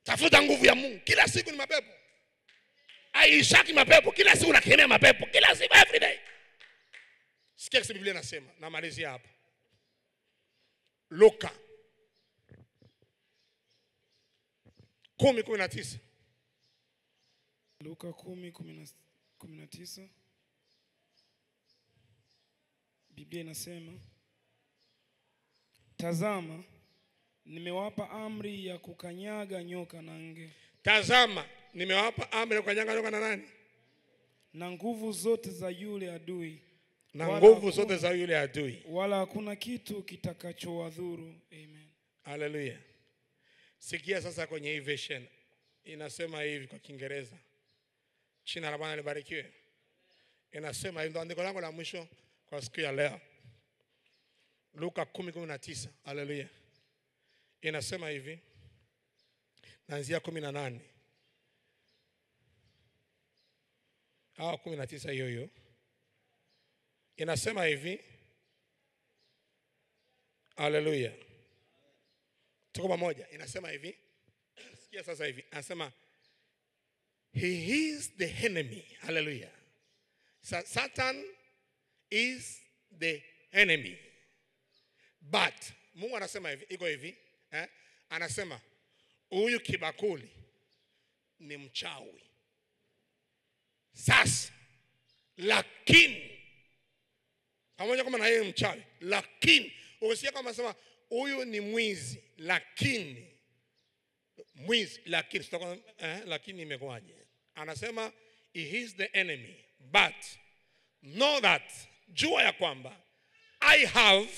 Tafuta nguvu ya Mungu. Kila siku ni mapepo. Aishaki mapepo. Kila siku unakemea mapepo. Kila siku, every day. Sikia kisi Biblia nasema. Na malizia hapa. Luka 10:19. Luka 10:19. Biblia inasema, tazama, nimewapa amri ya kukanyaga nyoka na nge. Tazama, nimewapa amri ya kukanyaga nyoka na nani? Na nguvu zote za yule adui. Na nguvu zote za yule adui. Wala hakuna kitu kitakachowadhuru. Amen. Hallelujah. Sikia sasa kwenye hii version. Inasema hivi kwa Kiingereza. Jina la Bwana libarikiwe. Inasema hivi, ndo andiko langu la mwisho kwa siku ya leo. Luka 10:19. Hallelujah. Inasema hivi. Naanzia 18. Au 19 hiyo hiyo. Inasema hivi. Hallelujah. Tuko pamoja. Inasema hivi. Sikia sasa hivi. Anasema he is the enemy. Hallelujah. Satan is the enemy. But Mungu anasema hivi, iko hivi, anasema huyu kibakuli ni mchawi. Sasa lakini pamoja kama na yeye mchawi, lakini ukisikia kama anasema huyu ni mwizi, lakini mwizi, lakini imekwaje? Anasema he is the enemy, but know that, jua ya kwamba I have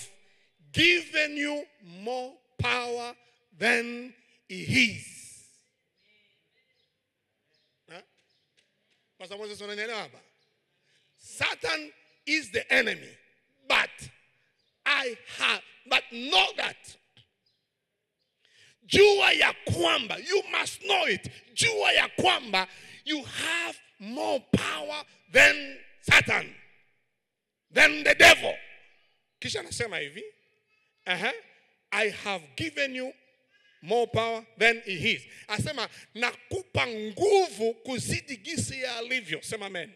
given you more power than he is. Pastor Moses, unanielewa hapa? Satan is the enemy, but know that. Jua ya kwamba, you must know it. Jua ya kwamba you have more power than Satan, than the devil. Kisha anasema hivi, I have given you more power than he is. Asema nakupa nguvu kuzidi gisi ya alivyo. Sema amen.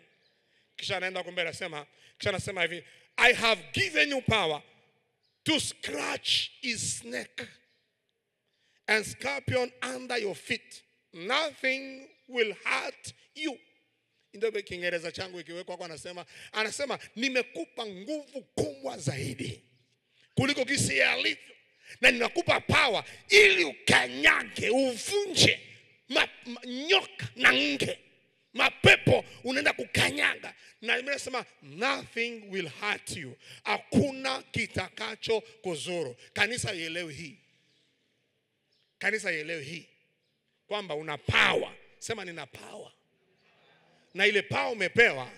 Kisha anaenda kumbele asema, kisha anasema hivi, I have given you power to scratch his snake and scorpion under your feet. Nothing will hurt you. Ndio Kiingereza changu ikiwekwa kwa anasema nimekupa nguvu kubwa zaidi kuliko gisi ya alivyo, na ninakupa power ili ukanyage, uvunje nyoka na nge. Mapepo unaenda kukanyaga. Na nimesema nothing will hurt you. Hakuna kitakacho kuzuru. Kanisa ielewe hii. Kanisa ielewe hii. Kwamba una power. Sema nina power. Na ile power umepewa,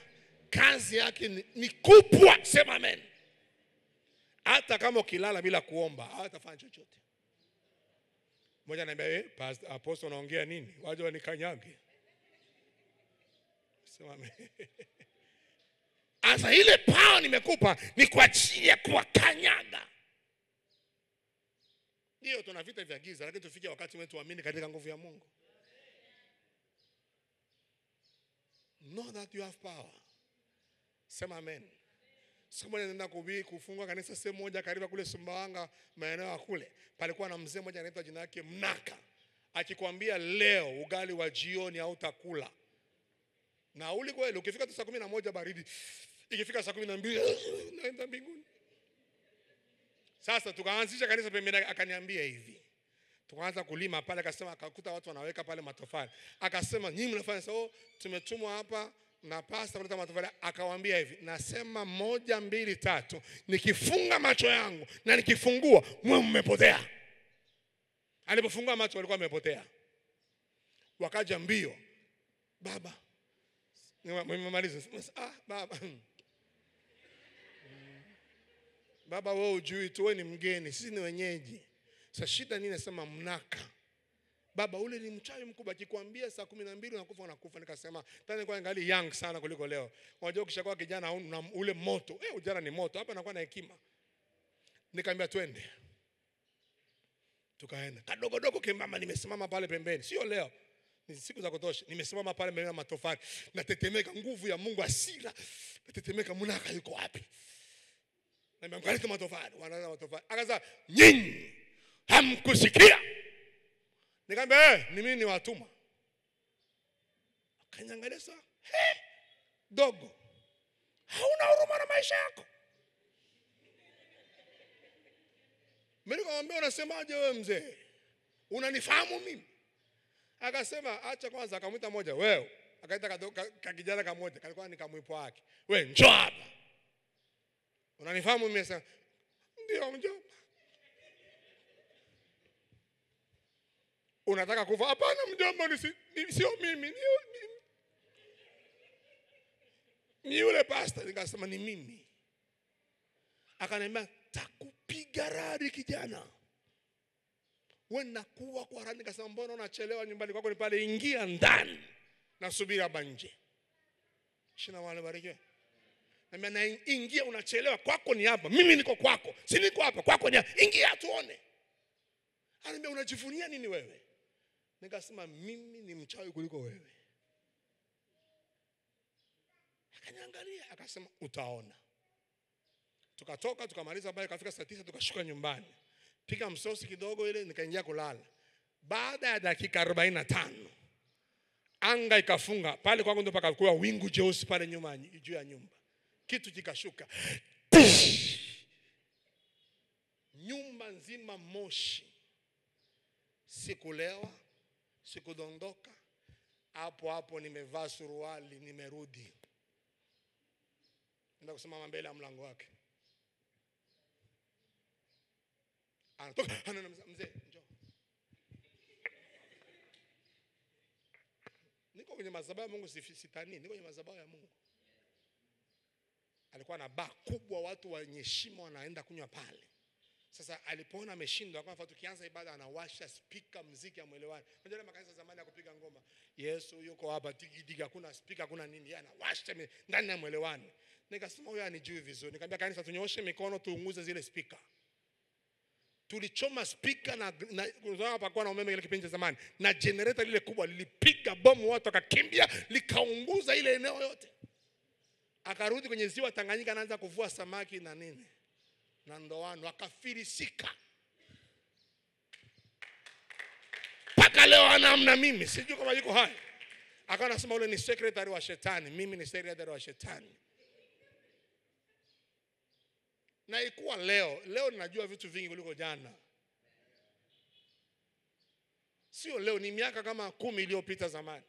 kazi yake ni kubwa. Sema amen. Hata kama ukilala bila kuomba, hatafanya chochote. Mmoja ananiambia, Pastor Apostle unaongea nini? Waje wanikanyage. Sema amen. Asa ile power nimekupa ni kwa ajili ya kuwakanyaga. Ndio tuna vita vya giza, lakini tufike wakati wetu tuamini katika nguvu ya Mungu. Know that you have power. Sema amen. Siku moja nenda kufunga kanisa sehemu moja karibu kule Sumbawanga, maeneo ya kule. Palikuwa na mzee mmoja anaitwa jina lake Mnaka. Akikwambia leo ugali wa jioni hautakula. Na uli kweli ukifika tu saa 11 baridi, ikifika saa 12 naenda mbinguni. Sasa tukaanzisha kanisa pembeni, akaniambia hivi. Tukaanza kulima pale, akasema akakuta watu wanaweka pale matofali. Akasema nyinyi mnafanya sawa, tumetumwa hapa na pastor kuleta matofali. Akawaambia hivi, nasema 1 2 3, nikifunga macho yangu na nikifungua mwe mmepotea. Alipofungua macho walikuwa wamepotea. Wakaja mbio. Baba, nimemaliza. Baba. Baba wewe hujui tu, wewe ni mgeni, sisi ni wenyeji. Sasa shida nini? Nasema Mnaka. Baba ule ni mchawi mkubwa, akikwambia saa 12 unakufa. Nikasema tena nilikuwa ngali young sana kuliko leo. Unajua ukishakuwa kijana ule moto, ujana ni moto. Hapa nakuwa na hekima. Nikamwambia twende. Tukaenda. Kadogo kimbama nimesimama pale pembeni. Sio leo. Ni siku za kutosha. Nimesimama pale mbele ya matofali, natetemeka, nguvu ya Mungu, hasira. Natetemeka, Munaka yuko wapi? Na nimeangalia matofali, wanaanza matofali. Akaza, nyinyi hamkusikia. Nikamwambia, ni mimi ni watuma. Akaniangalia sasa, dogo, hauna huruma na maisha yako? Mimi nikamwambia, unasemaje wewe mzee? Unanifahamu mimi? Akasema acha kwanza. Akamwita mmoja, wewe. Akaita kijana kamoja, kalikuwa ni kamwipo wake. Wewe njoo hapa. Unanifahamu mimi? Sasa ndio mjomba. Unataka kufa? Hapana mjomba, sio mimi. Ni yule pastor. Nikasema ni mimi. Akaniambia, takupiga radi kijana. Wewe nakuwa kwa radi. Nikasema, mbona unachelewa nyumbani kwako? Ni pale, ingia ndani. Nasubiri hapa nje. Shina wale barikiwe. Na ingia, unachelewa, kwako ni hapa. Mimi niko kwako. Si niko hapa, kwako ni hapa. Ingia tuone. Ananiambia, unajivunia nini wewe? Nikasema, mimi ni mchawi kuliko wewe. Akaniangalia, akasema, utaona. Tukatoka, tukamaliza pale, kafika saa 9, tukashuka nyumbani. Pika msosi kidogo ile, nikaingia kulala. Baada ya dakika 45, anga ikafunga. Pale kwangu ndo pakakuwa wingu jeusi pale nyuma juu ya nyumba. Kitu kikashuka. Nyumba nzima moshi. Sikulewa, sikudondoka. Hapo nimevaa suruali, nimerudi. Nenda kusimama mbele ya mlango wake. Anatoka, mzee, njoo. Niko kwenye madhabahu ya Mungu, sitani, niko kwenye madhabahu ya Mungu. Alikuwa na baa kubwa, watu wenye heshima wanaenda kunywa pale. Sasa alipoona ameshindwa, akaanza tukianza ibada anawasha speaker, muziki amuelewani. Unajua ile makanisa zamani ya kupiga ngoma, Yesu yuko hapa, tiki hakuna speaker, hakuna nini, yeye anawasha ndani ya muelewani. Nikasema huyu anijui vizuri. Nikamwambia kanisa, tunyooshe mikono tuunguze zile speaker. Tulichoma speaker na hapa kwa na umeme ile kipindi cha zamani, na generator lile kubwa lilipiga bomu, watu wakakimbia, likaunguza ile eneo yote. Akarudi kwenye ziwa Tanganyika, anaanza kuvua samaki na nini na ndoano, akafirisika. Paka leo anamna mimi, sijui kama yuko hai. Akawa anasema ule ni secretary wa shetani, mimi ni secretary wa shetani. Na ikuwa leo ninajua vitu vingi kuliko jana. Sio leo, ni miaka kama 10 iliyopita zamani.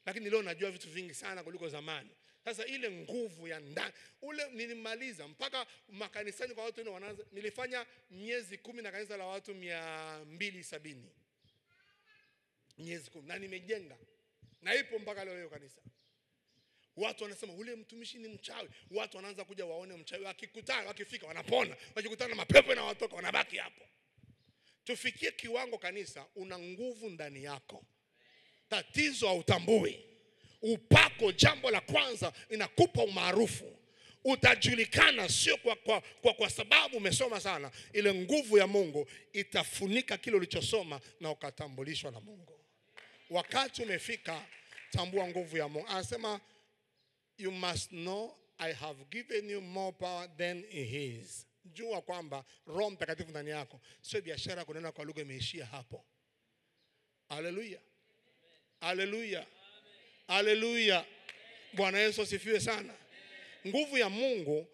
Lakini leo najua vitu vingi sana kuliko zamani. Sasa ile nguvu ya ndani, ule nilimaliza mpaka makanisani kwa watu wanaanza. Nilifanya miezi 10 na kanisa la watu 270. Miezi 10 na nimejenga. Na ipo mpaka leo hiyo kanisa. Watu wanasema ule mtumishi ni mchawi. Watu wanaanza kuja waone mchawi, wakikutana, wakifika wanapona. Wakikutana na mapepo na watoka wanabaki hapo. Tufikie kiwango kanisa una nguvu ndani yako. Tatizo hautambui. Upako, jambo la kwanza, inakupa umaarufu. Utajulikana sio kwa sababu umesoma sana. Ile nguvu ya Mungu itafunika kile ulichosoma na ukatambulishwa na Mungu. Wakati umefika, tambua nguvu ya Mungu. Anasema, you must know I have given you more power than his. Jua kwamba Roho Mtakatifu ndani yako sio biashara kunena kwa lugha imeishia hapo. Haleluya. Haleluya. Haleluya. Bwana Yesu asifiwe sana. Nguvu ya Mungu,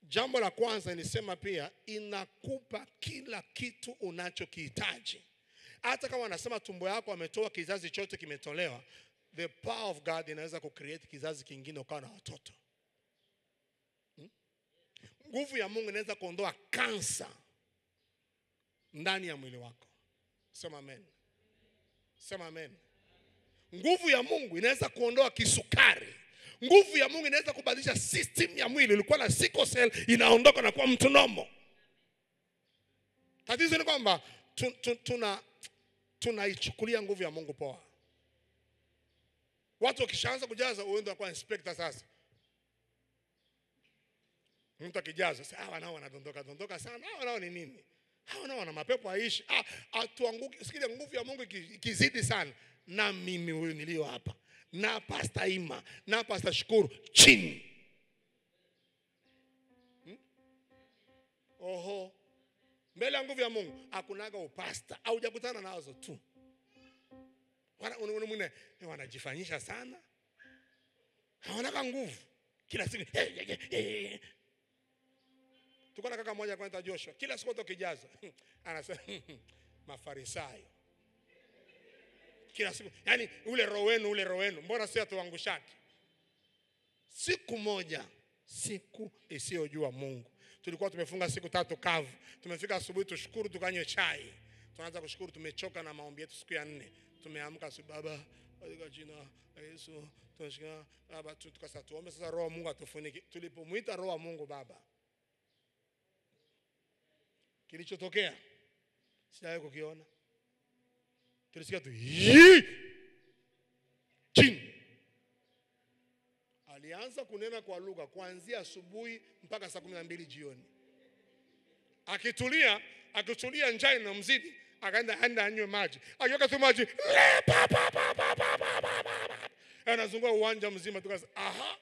jambo la kwanza nisema pia, inakupa kila kitu unachokihitaji. Hata kama wanasema tumbo yako ametoa kizazi chote kimetolewa, the power of God inaweza kucreate kizazi kingine ukawa na watoto. Nguvu ya Mungu inaweza kuondoa kansa ndani ya mwili wako. Sema amen. Sema amen. Nguvu ya Mungu inaweza kuondoa kisukari. Nguvu ya Mungu inaweza kubadilisha system ya mwili. Ulikuwa na sickle cell, inaondoka na kuwa mtu normal. Tatizo ni kwamba tunaichukulia nguvu ya Mungu poa. Watu wakishaanza kujaza uende kwa inspector sasa. Mtu akijaza sasa, hawa nao wanadondoka sana. Hawa nao ni nini? Hawa nao wana mapepo haishi. Atuanguke. Sikia, nguvu ya Mungu ikizidi sana, na mimi huyu nilio hapa, na Pastor Ima, na Pastor Shukuru chini. Oho. Mbele ya nguvu ya Mungu hakunaga upasta, au hujakutana nazo tu. Wanajifanyisha sana. Hawanaka nguvu. Kila siku tuko na kaka mmoja kwa Joshua, kila siku tukijaza anasema Mafarisayo. Kila siku, yani ule roho wenu, mbona si atuangushaki? Siku moja, siku isiyojua Mungu. Tulikuwa tumefunga siku 3 kavu. Tumefika asubuhi tushukuru, tukanywe chai. Tunaanza kushukuru, tumechoka na maombi yetu siku ya 4. Tumeamka asubuhi, Baba katika jina la Yesu tunashika Baba, tukasa tuombe sasa roho Mungu atufunike. Tulipomuita roho Mungu Baba, kilichotokea sijawahi kukiona. Tulisikia tu chini. Alianza kunena kwa lugha kuanzia asubuhi mpaka saa 12 jioni. Akitulia njaa inamzidi, akaenda anywe maji. Akiweka tu maji, anazunguka uwanja mzima, tukasema aha.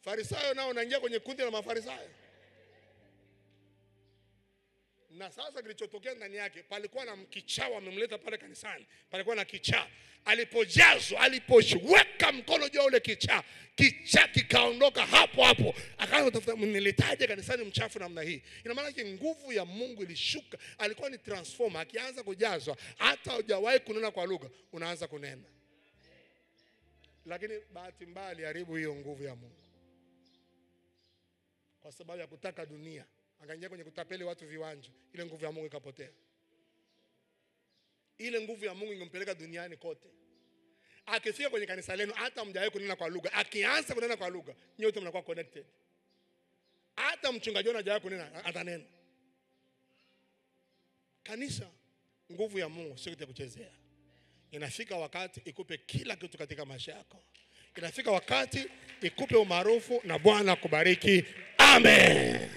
Farisayo nao unaingia kwenye kundi la Mafarisayo. Na sasa kilichotokea ndani yake, palikuwa na mkichaa wamemleta pale kanisani. Palikuwa na kichaa. Alipojazwa, alipoweka mkono juu ule kichaa kikaondoka hapo. Akaanza kutafuta, nilitaje kanisani mchafu namna hii? Ina maana yake nguvu ya Mungu ilishuka. Alikuwa ni transformer. Akianza kujazwa, hata hujawahi kunena kwa lugha, unaanza kunena. Lakini bahati mbaya aliharibu hiyo nguvu ya Mungu kwa sababu ya kutaka dunia. Akaingia kwenye kutapeli watu viwanja. Ile nguvu ya Mungu ikapotea. Ile nguvu ya Mungu ingempeleka duniani kote. Akifika kwenye kanisa lenu, hata mjawahi kunena kwa lugha, akianza kunena kwa lugha, nyote mnakuwa connected. Hata mchungaji hajawahi kunena, atanena. Kanisa, nguvu ya Mungu sio kitu cha kuchezea. Inafika wakati ikupe kila kitu katika maisha yako. Inafika wakati ikupe umaarufu, na Bwana akubariki. Amen.